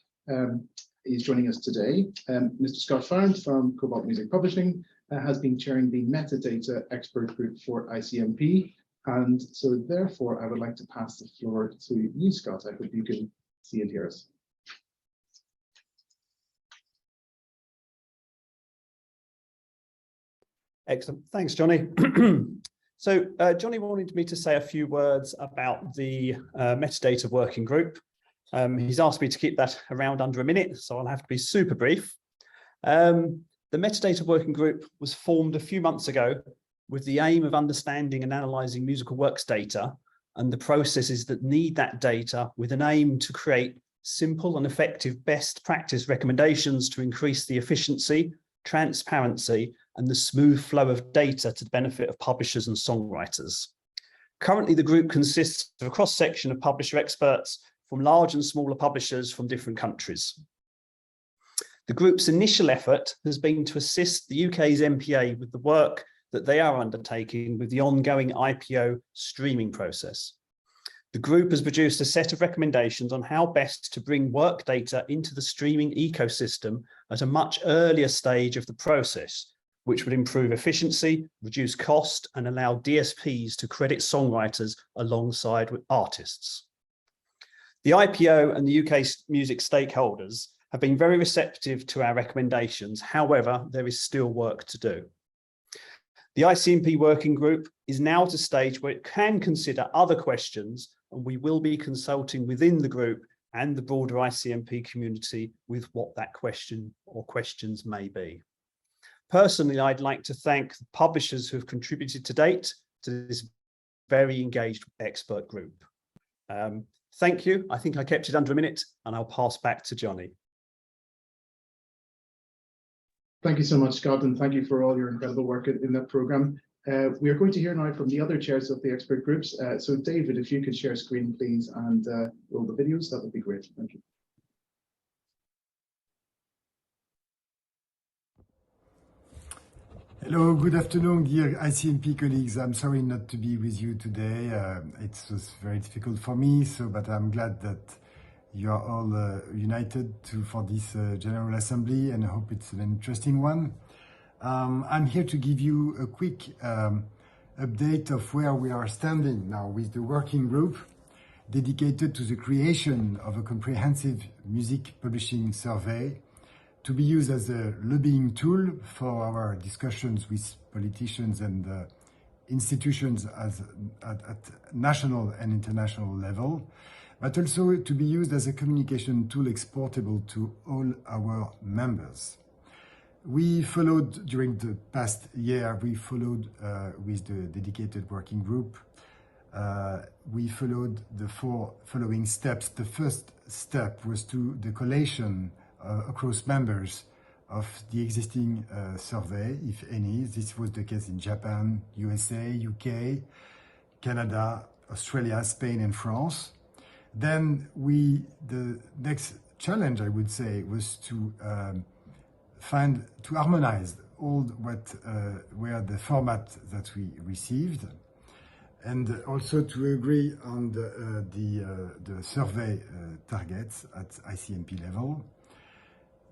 is joining us today. Mr. Scott Farrand from Cobalt Music Publishing has been chairing the metadata expert group for ICMP. And so therefore, I would like to pass the floor to you, Scott. I hope you can see and hear us.
Excellent. Thanks, Johnny. So Johnny wanted me to say a few words about the metadata working group. He's asked me to keep that around under a minute, so I'll have to be super brief. The metadata working group was formed a few months ago with the aim of understanding and analysing musical works data and the processes that need that data, with an aim to create simple and effective best practice recommendations to increase the efficiency, transparency, and the smooth flow of data to the benefit of publishers and songwriters. Currently, the group consists of a cross-section of publisher experts from large and smaller publishers from different countries. The group's initial effort has been to assist the UK's MPA with the work that they are undertaking with the ongoing IPO streaming process. The group has produced a set of recommendations on how best to bring work data into the streaming ecosystem at a much earlier stage of the process, which would improve efficiency, reduce cost, and allow DSPs to credit songwriters alongside with artists. The IPO and the UK music stakeholders have been very receptive to our recommendations. However, there is still work to do. The ICMP working group is now at a stage where it can consider other questions, and we will be consulting within the group and the broader ICMP community with what that question or questions may be. Personally, I'd like to thank the publishers who have contributed to date to this very engaged expert group. Thank you. I think I kept it under a minute, and I'll pass back to Johnny.
Thank you so much, Scott, and thank you for all your incredible work in that programme. We are going to hear now from the other chairs of the expert groups. So David, if you could share screen, please, and roll the videos, that would be great. Thank you.
Hello, good afternoon, dear ICMP colleagues. I'm sorry not to be with you today. It was very difficult for me, but I'm glad that you are all united for this General Assembly, and I hope it's an interesting one. I'm here to give you a quick update of where we are standing now with the working group dedicated to the creation of a comprehensive music publishing survey to be used as a lobbying tool for our discussions with politicians and institutions at national and international level, but also to be used as a communication tool exportable to all our members. We followed, during the past year, we followed with the dedicated working group, we followed the 4 following steps. The first step was to the collation across members of the existing survey, if any. This was the case in Japan, USA, UK, Canada, Australia, Spain, and France. Then the next challenge, I would say, was to harmonize all what were the format that we received, and also to agree on the survey targets at ICMP level.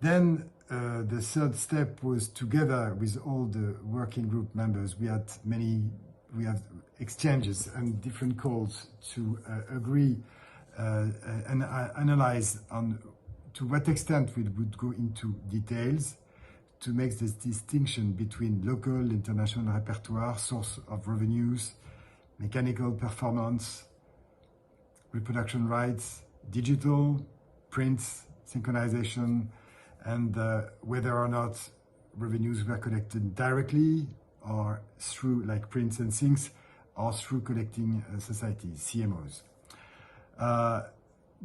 Then the third step was, together with all the working group members, we have exchanges and different calls to agree and analyze on to what extent we would go into details to make this distinction between local, international repertoire, source of revenues, mechanical performance, reproduction rights, digital, prints, synchronization, and whether or not revenues were collected directly or through, like prints and syncs, or through collecting societies, CMOs.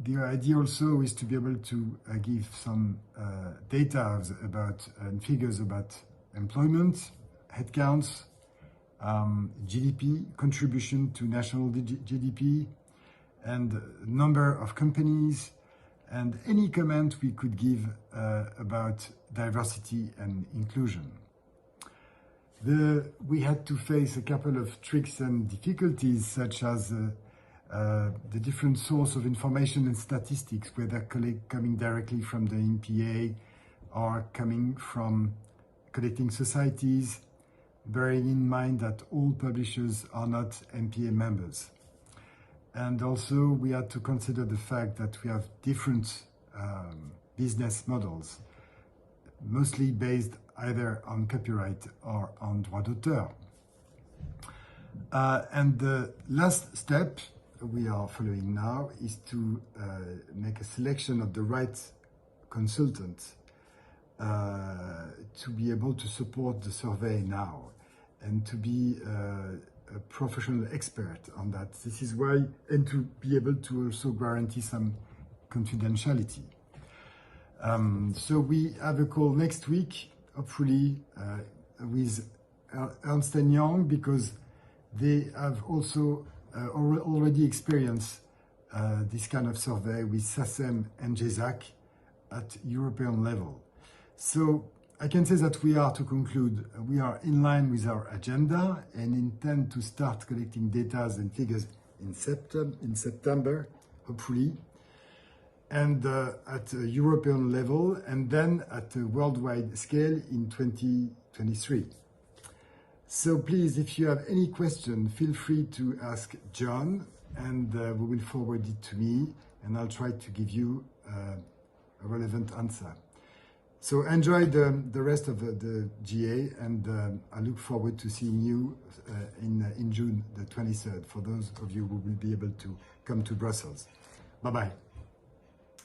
The idea also is to be able to give some data about and figures about employment, headcounts, GDP, contribution to national GDP, and number of companies, and any comment we could give about diversity and inclusion. We had to face a couple of tricks and difficulties, such as the different source of information and statistics, whether coming directly from the MPA or coming from collecting societies, bearing in mind that all publishers are not MPA members. And also we had to consider the fact that we have different business models, mostly based either on copyright or on droit d'auteur. And the last step we are following now is to make a selection of the right consultant to be able to support the survey now and to be a professional expert on that. This is why, and to be able to also guarantee some confidentiality. So we have a call next week, hopefully, with Ernst & Young, because they have also already experienced this kind of survey with SACEM and JSAC at European level. So I can say that we are, to conclude, we are in line with our agenda and intend to start collecting data and figures in September, hopefully, and at a European level, and then at a worldwide scale in 2023. So please, if you have any question, feel free to ask John, and we will forward it to me, and I'll try to give you relevant answer. So enjoy the rest of the GA, and I look forward to seeing you in June the 23rd, for those of you who will be able to come to Brussels. Bye-bye.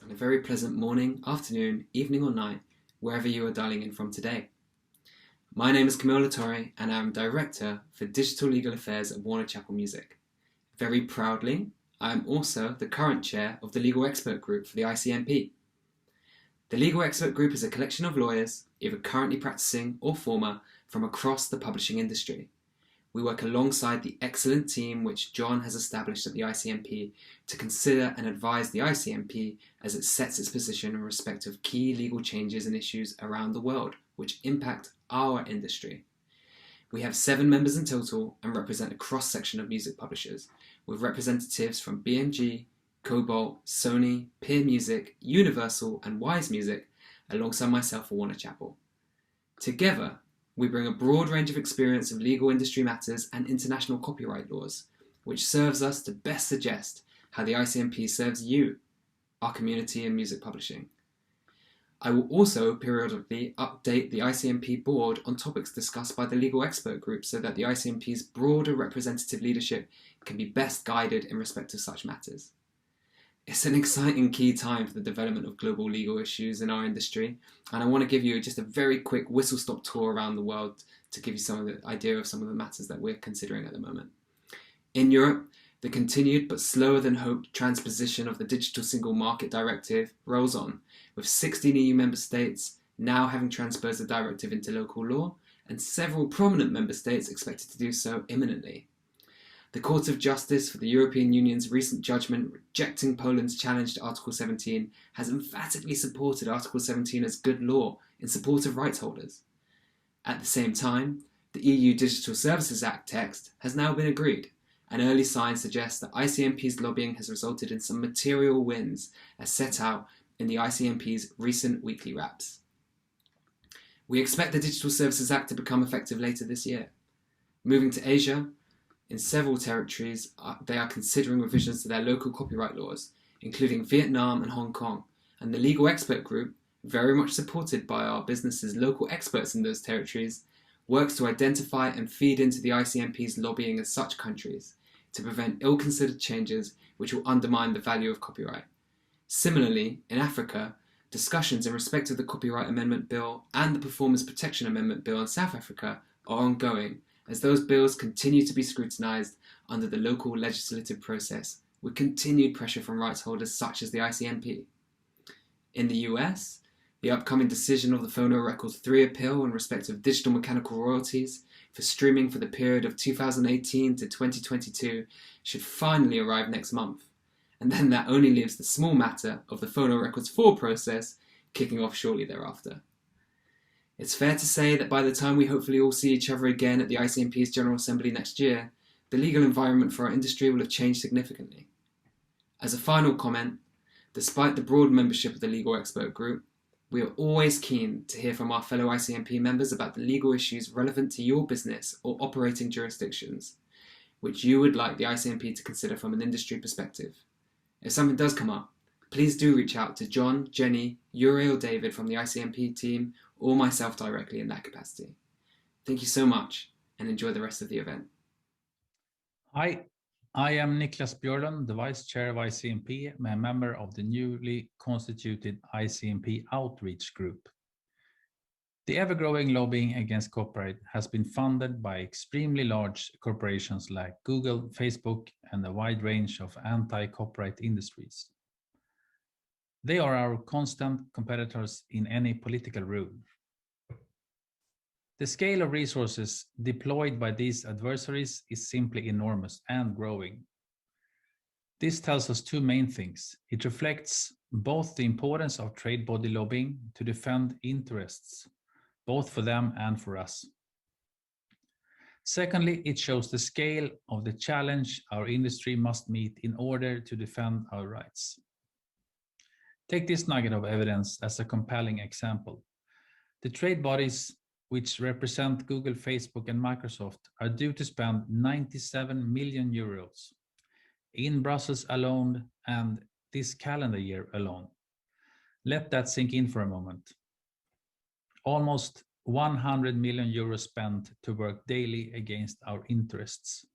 And a very pleasant morning, afternoon, evening or night, wherever you are dialing in from today. My name is Camille Latorre, and I'm Director for Digital Legal Affairs at Warner Chappell Music. Very proudly, I am also the current chair of the Legal Expert Group for the ICMP. The Legal Expert Group is a collection of lawyers, either currently practicing or former, from across the publishing industry. We work alongside the excellent team which John has established at the ICMP to consider and advise the ICMP as it sets its position in respect of key legal changes and issues around the world which impact our industry. We have 7 members in total and represent a cross-section of music publishers, with representatives from BMG, Cobalt, Sony, Peer Music, Universal and Wise Music, alongside myself for Warner Chappell. Together, we bring a broad range of experience of legal industry matters and international copyright laws, which serves us to best suggest how the ICMP serves you, our community in music publishing. I will also periodically update the ICMP board on topics discussed by the Legal Expert Group so that the ICMP's broader representative leadership can be best guided in respect of such matters. It's an exciting key time for the development of global legal issues in our industry, and I want to give you just a very quick whistle-stop tour around the world to give you some of the idea of some of the matters that we're considering at the moment. In Europe, the continued but slower than hoped transposition of the Digital Single Market Directive rolls on, with 16 EU member states now having transposed the directive into local law, and several prominent member states expected to do so imminently. The Court of Justice for the European Union's recent judgment rejecting Poland's challenge to Article 17 has emphatically supported Article 17 as good law in support of rights holders. At the same time, the EU Digital Services Act text has now been agreed, and early signs suggest that ICMP's lobbying has resulted in some material wins as set out in the ICMP's recent weekly wraps. We expect the Digital Services Act to become effective later this year. Moving to Asia, in several territories, they are considering revisions to their local copyright laws, including Vietnam and Hong Kong, and the Legal Expert Group, very much supported by our business's local experts in those territories, works to identify and feed into the ICMP's lobbying in such countries to prevent ill-considered changes which will undermine the value of copyright. Similarly, in Africa, discussions in respect of the Copyright Amendment Bill and the Performance Protection Amendment Bill in South Africa are ongoing, as those bills continue to be scrutinised under the local legislative process, with continued pressure from rights holders such as the ICMP. In the US, the upcoming decision of the Phonorecords III appeal in respect of digital mechanical royalties for streaming for the period of 2018 to 2022 should finally arrive next month, and then that only leaves the small matter of the Phonorecords IV process kicking off shortly thereafter. It's fair to say that by the time we hopefully all see each other again at the ICMP's General Assembly next year, the legal environment for our industry will have changed significantly. As a final comment, despite the broad membership of the Legal Expert Group, we are always keen to hear from our fellow ICMP members about the legal issues relevant to your business or operating jurisdictions, which you would like the ICMP to consider from an industry perspective. If something does come up, please do reach out to John, Jenny, Uri or David from the ICMP team or myself directly in that capacity. Thank you so much and enjoy the rest of the event.
Hi, I am Niklas Björlund, the Vice Chair of ICMP, and a member of the newly constituted ICMP Outreach Group. The ever-growing lobbying against copyright has been funded by extremely large corporations like Google, Facebook, and a wide range of anti-copyright industries. They are our constant competitors in any political room. The scale of resources deployed by these adversaries is simply enormous and growing. This tells us two main things. It reflects both the importance of trade body lobbying to defend interests, both for them and for us. Secondly, it shows the scale of the challenge our industry must meet in order to defend our rights. Take this nugget of evidence as a compelling example. The trade bodies, which represent Google, Facebook, and Microsoft, are due to spend 97 million euros in Brussels alone and this calendar year alone. Let that sink in for a moment. Almost 100 million euros spent to work daily against our interests.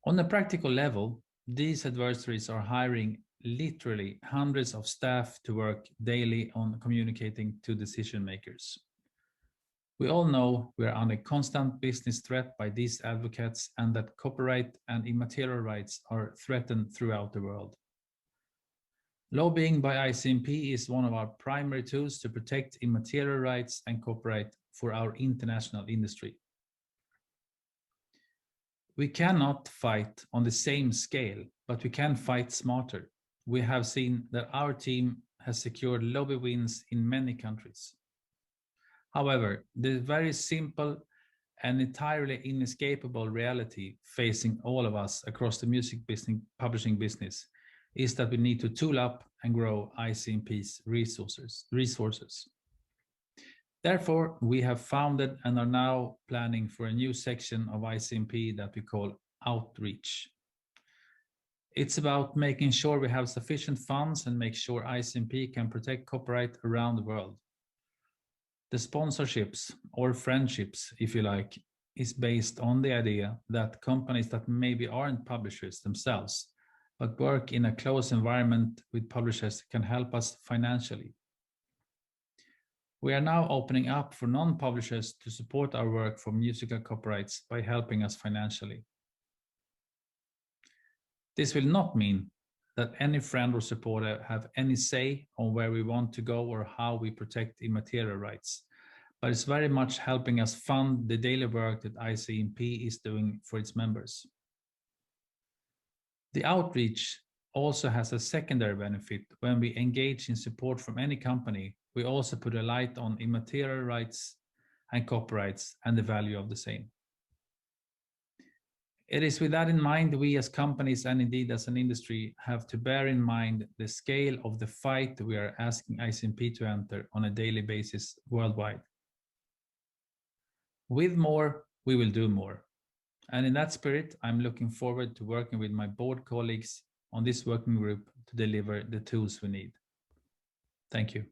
On a practical level, these adversaries are hiring literally hundreds of staff to work daily on communicating to decision makers. We all know we are under constant business threat by these advocates and that copyright and immaterial rights are threatened throughout the world. Lobbying by ICMP is one of our primary tools to protect immaterial rights and copyright for our international industry. We cannot fight on the same scale, but we can fight smarter. We have seen that our team has secured lobby wins in many countries. However, the very simple and entirely inescapable reality facing all of us across the music publishing business is that we need to tool up and grow ICMP's resources. Therefore, we have founded and are now planning for a new section of ICMP that we call Outreach. It's about making sure we have sufficient funds and make sure ICMP can protect copyright around the world. The sponsorships, or friendships, if you like, is based on the idea that companies that maybe aren't publishers themselves, but work in a close environment with publishers can help us financially. We are now opening up for non-publishers to support our work for musical copyrights by helping us financially. This will not mean that any friend or supporter have any say on where we want to go or how we protect immaterial rights, but it's very much helping us fund the daily work that ICMP is doing for its members. The outreach also has a secondary benefit. When we engage in support from any company, we also put a light on immaterial rights and copyrights and the value of the same. It is with that in mind, we as companies and indeed as an industry have to bear in mind the scale of the fight we are asking ICMP to enter on a daily basis worldwide. With more, we will do more. And in that spirit, I'm looking forward to working with my board colleagues on this working group to deliver the tools we need. Thank you.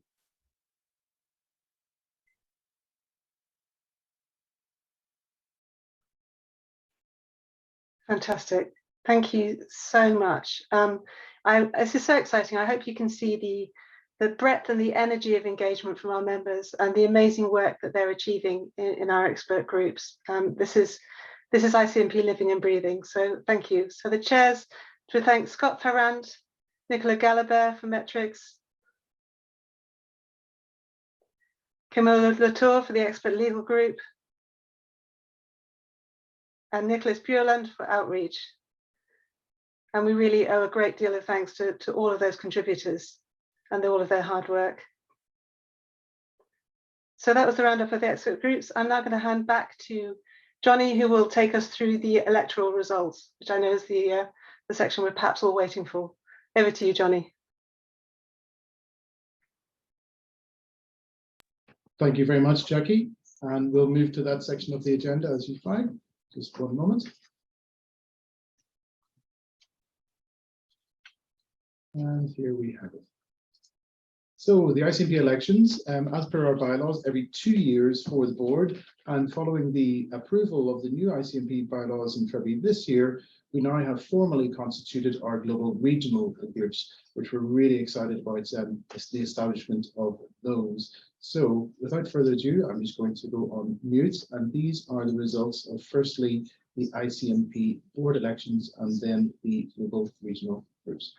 Fantastic. Thank you so much. This is so exciting. I hope you can see the breadth and the energy of engagement from our members and the amazing work that they're achieving in our expert groups. This is ICMP living and breathing. So thank you. So the chairs to thank Scott Ferrand, Nicola Galabert for Metrics, Camilla Latour for the expert legal group, and Nicholas Pureland for Outreach. And we really owe a great deal of thanks to all of those contributors and all of their hard work. So that was the roundup of the expert groups. I'm now going to hand back to Johnny, who will take us through the electoral results, which I know is the section we're perhaps all waiting for. Over to you, Johnny.
Thank you very much, Jackie. And we'll move to that section of the agenda as you flag. Just one moment. And here we have it. So the ICMP elections, as per our bylaws, every 2 years for the board, and following the approval of the new ICMP bylaws in February this year, we now have formally constituted our global regional groups, which we're really excited about the establishment of those. So without further ado, I'm just going to go on mute, and these are the results of firstly the ICMP board elections and then the global regional groups.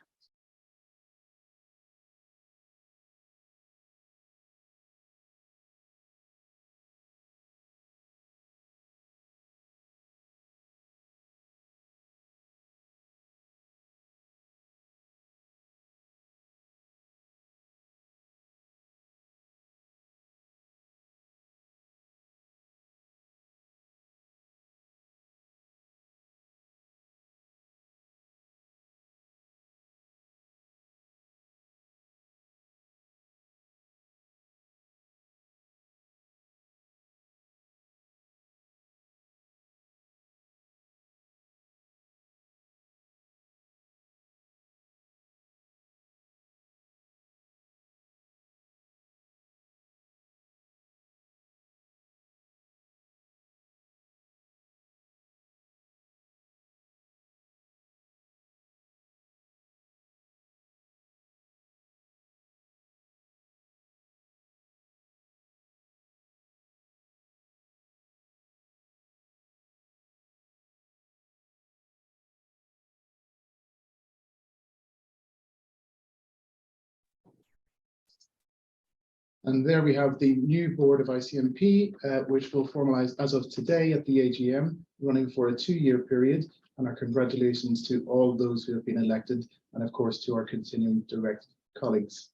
And there we have the new board of ICMP, which will formalise as of today at the AGM, running for a 2-year period. And our congratulations to all those who have been elected, and of course to our continuing direct colleagues.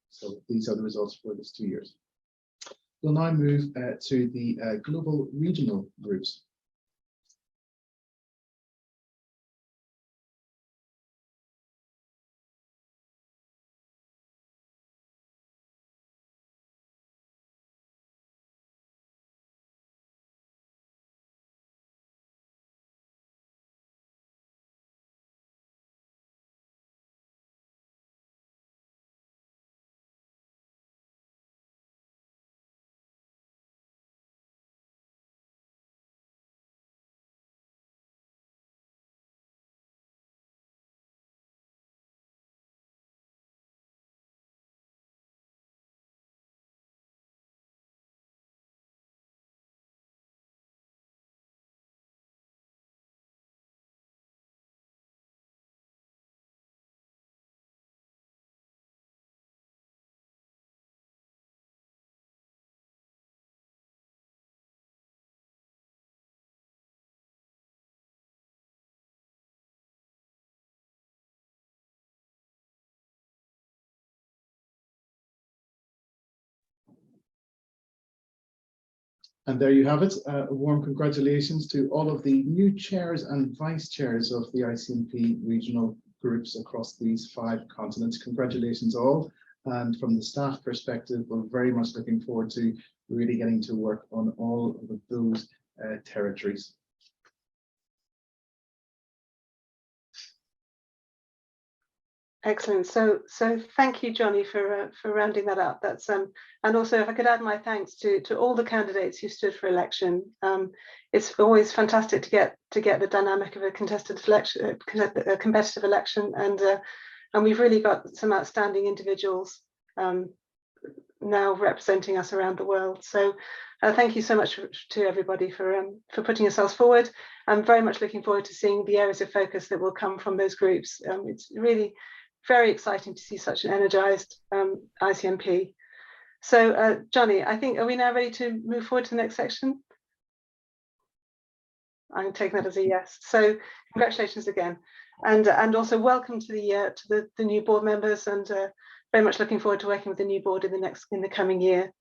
So these are the results for this 2 years. We'll now move to the global regional groups. And there you have it. A warm congratulations to all of the new chairs and vice chairs of the ICMP regional groups across these 5 continents. Congratulations all. And from the staff perspective, we're very much looking forward to really getting to work on all of those territories.
Excellent. So thank you, Johnny, for rounding that up. That's and also if I could add my thanks to all the candidates who stood for election. It's always fantastic to get the dynamic of a contested election, a competitive election, and we've really got some outstanding individuals now representing us around the world. So thank you so much to everybody for putting yourselves forward. I'm very much looking forward to seeing the areas of focus that will come from those groups. It's really very exciting to see such an energized ICMP. So Johnny, I think, are we now ready to move forward to the next section? I'm taking that as a yes. So congratulations again, and also welcome to the new board members, and very much looking forward to working with the new board in the coming year.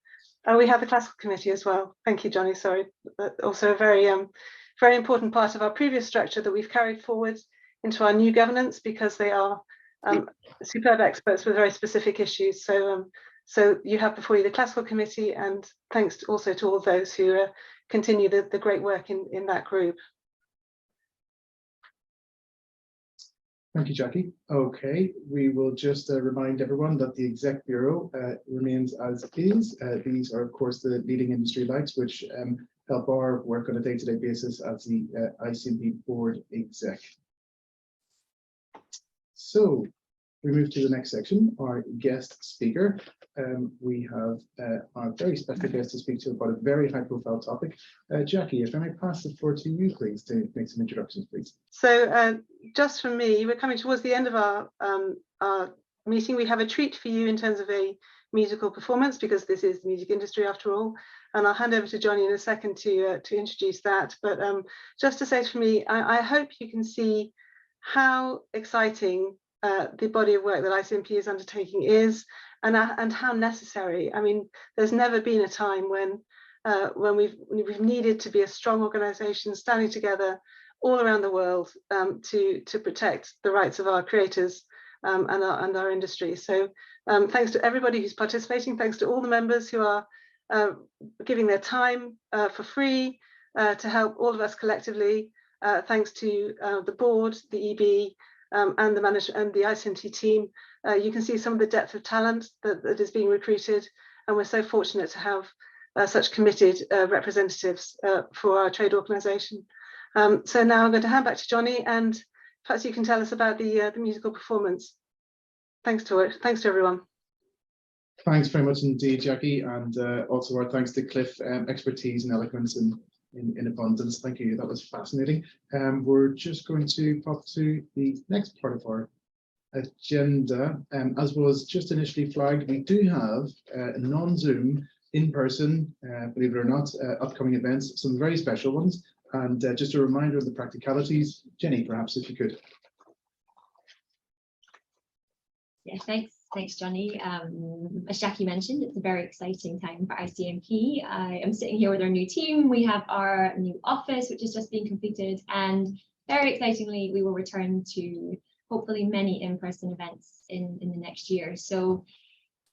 We have the classical committee as well. Thank you, Johnny. Sorry, but also a very important part of our previous structure that we've carried forward into our new governance, because they are superb experts with very specific issues. So you have before you the classical committee, and thanks also to all those who continue the great work in that group.
Thank you, Jackie. Okay, we will just remind everyone that the Exec Bureau remains as is. These are, of course, the leading industry lights, which help our work on a day-to-day basis as the ICMP Board Exec. So we move to the next section, our guest speaker. We have our very special guest to speak to about a very high-profile topic. Jackie, if I may pass the floor to you, please, to make some introductions, please.
So just from me, we're coming towards the end of our meeting. We have a treat for you in terms of a musical performance, because this is the music industry after all. And I'll hand over to Johnny in a second to introduce that. But just to say for me, I hope you can see how exciting the body of work that ICMP is undertaking is, and how necessary. I mean, there's never been a time when we've needed to be a strong organisation standing together all around the world to protect the rights of our creators and our industry. So thanks to everybody who's participating, thanks to all the members who are giving their time for free to help all of us collectively. Thanks to the board, the EB, and the management and the ICMP team. You can see some of the depth of talent that is being recruited, and we're so fortunate to have such committed representatives for our trade organisation. So now I'm going to hand back to Johnny, and perhaps you can tell us about the musical performance. Thanks to everyone.
Thanks very much indeed, Jackie, and also our thanks to Cliff, expertise and eloquence in abundance. Thank you, that was fascinating. We're just going to pop to the next part of our agenda, as was just initially flagged, we do have a non-Zoom, in-person, believe it or not, upcoming events, some very special ones. And just a reminder of the practicalities. Jenny, perhaps if you could.
Yeah, thanks, Johnny. As Jackie mentioned, it's a very exciting time for ICMP. I am sitting here with our new team. We have our new office, which has just been completed, and very excitingly, we will return to hopefully many in-person events in the next year. So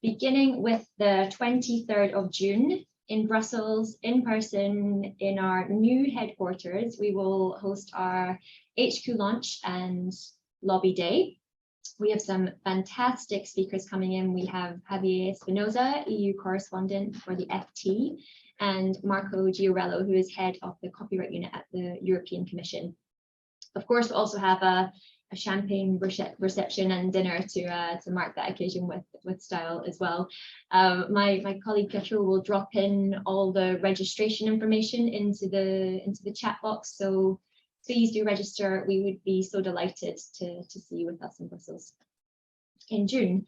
beginning with the 23rd of June in Brussels, in person, in our new headquarters, we will host our HQ launch and lobby day. We have some fantastic speakers coming in. We have Javier Espinoza, EU correspondent for the FT, and Marco Giorello, who is head of the copyright unit at the European Commission. Of course, we also have a champagne reception and dinner to mark that occasion with style as well. My colleague Pietro will drop in all the registration information into the chat box. So please do register. We would be so delighted to see you with us in Brussels in June.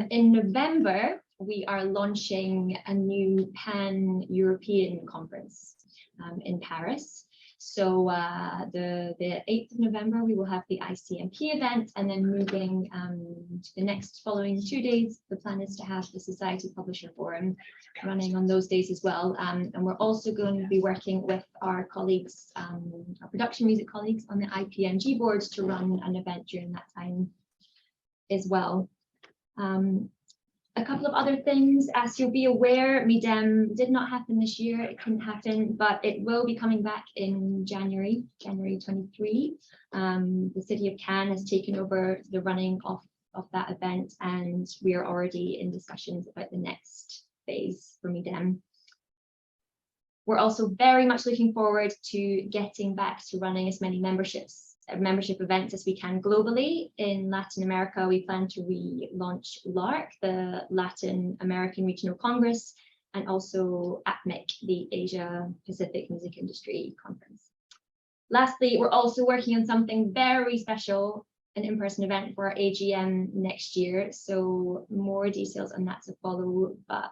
In November, we are launching a new Pan-European conference in Paris. So the 8th of November, we will have the ICMP event, and then moving to the next following 2 days, the plan is to have the Society Publisher Forum running on those days as well. And we're also going to be working with our colleagues, our production music colleagues on the IPMG boards to run an event during that time as well. A couple of other things, as you'll be aware, MIDEM did not happen this year. It couldn't happen, but it will be coming back in January 23. The city of Cannes has taken over the running of that event, and we are already in discussions about the next phase for MIDEM. We're also very much looking forward to getting back to running as many membership events as we can globally. In Latin America, we plan to relaunch LARC, the Latin American Regional Congress, and also APMIC, the Asia Pacific Music Industry Conference. Lastly, we're also working on something very special, an in-person event for our AGM next year. So more details on that to follow, but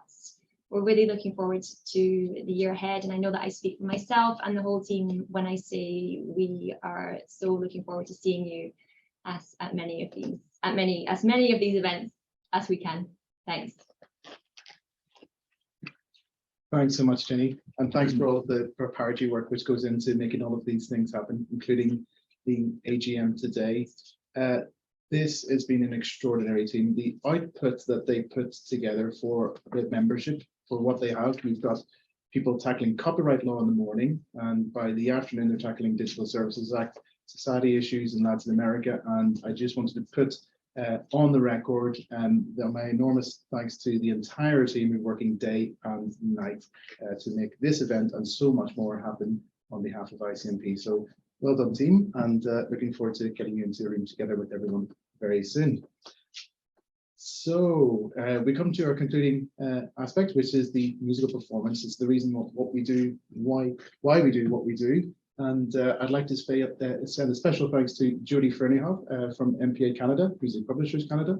we're really looking forward to the year ahead. And I know that I speak for myself and the whole team when I say we are so looking forward to seeing you at as many of these events as we can. Thanks.
Thanks so much, Jenny. And thanks for all of the preparatory work which goes into making all of these things happen, including the AGM today. This has been an extraordinary team. The output that they put together for the membership, for what they have, we've got people tackling copyright law in the morning, and by the afternoon they're tackling Digital Services Act, society issues in Latin America. And I just wanted to put on the record my enormous thanks to the entire team who are working day and night to make this event and so much more happen on behalf of ICMP. So well done, team, and looking forward to getting you into the room together with everyone very soon. So we come to our concluding aspect, which is the musical performance. It's the reason what we do, why we do what we do. And I'd like to send a special thanks to Jody Ferniehoff from MPA Canada, Music Publishers Canada,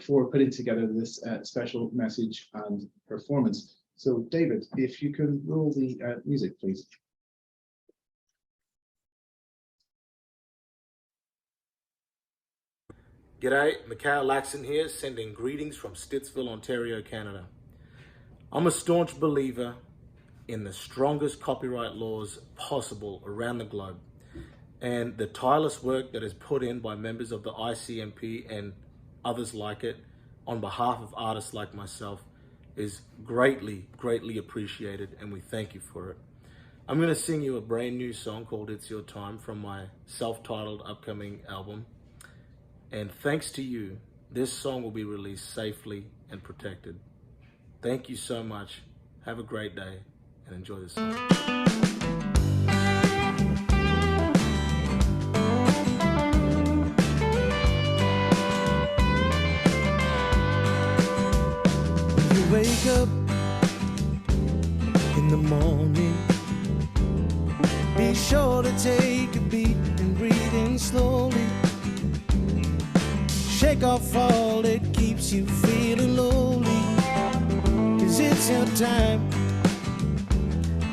for putting together this special message and performance. So David, if you can roll the music, please.
G'day, Mikhail Laxon here, sending greetings from Stittsville, Ontario, Canada. I'm a staunch believer in the strongest copyright laws possible around the globe, and the tireless work that is put in by members of the ICMP and others like it on behalf of artists like myself is greatly, greatly appreciated, and we thank you for it. I'm going to sing you a brand new song called It's Your Time from my self-titled upcoming album. And thanks to you, this song will be released safely and protected. Thank you so much. Have a great day and enjoy the song.
You wake up in the morning, be sure to take a beat and breathe in slowly. shake off all that keeps you feeling lonely. 'Cause it's your time,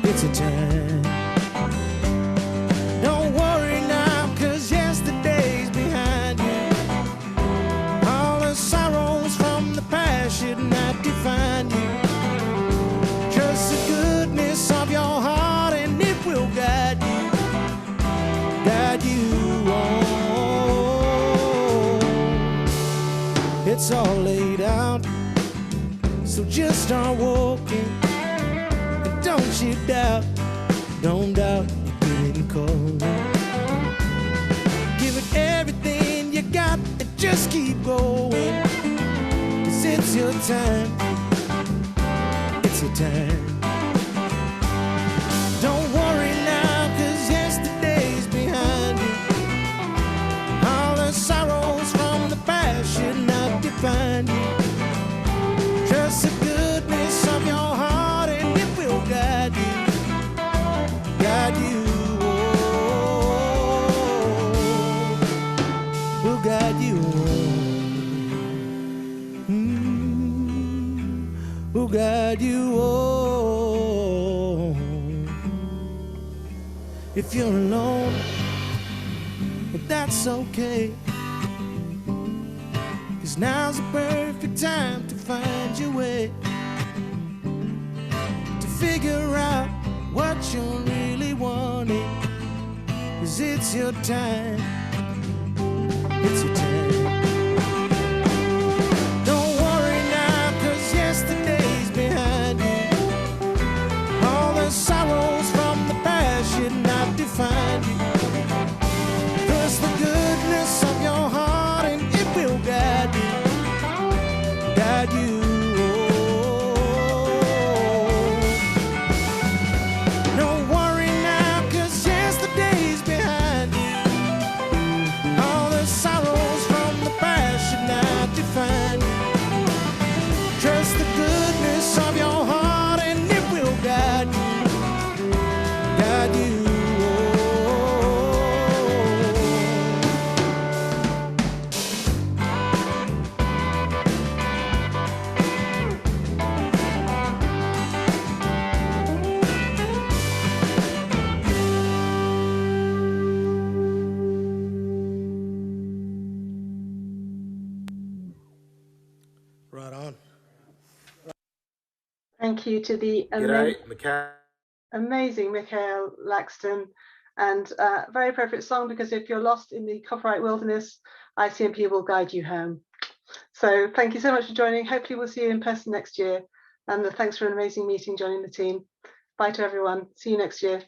it's a time. Don't worry now, 'cause yesterday's behind you. All the sorrows from the past should not define you. Trust the goodness of your heart and it will guide you on. It's all laid out, so just start walking. And don't you doubt, don't doubt you're getting cold. Give it everything you got and just keep going. 'Cause it's your time, it's your time. Don't worry now, 'cause yesterday's behind you. All the sorrows from the past should not define you. Trust the goodness of your heart and it will guide you, guide you. Will guide you. Will guide you. If you're alone, but that's okay. 'Cause now's the perfect time to find your way, to figure out what you're really wanting. 'Cause it's your time, it's your time. Don't worry now, 'cause yesterday's behind you. All the sorrows from the past should not define you. Trust the goodness of your heart and it will guide you, guide you. Don't worry now, 'cause yesterday's behind you. All the sorrows from the past should not define you. Trust the goodness of your heart and it will guide you, guide you. Right on.
Thank you to the amazing Michael Laxton, and very appropriate song, because if you're lost in the copyright wilderness, ICMP will guide you home. So thank you so much for joining. Hopefully we'll see you in person next year, and thanks for an amazing meeting joining the team. Bye to everyone. See you next year.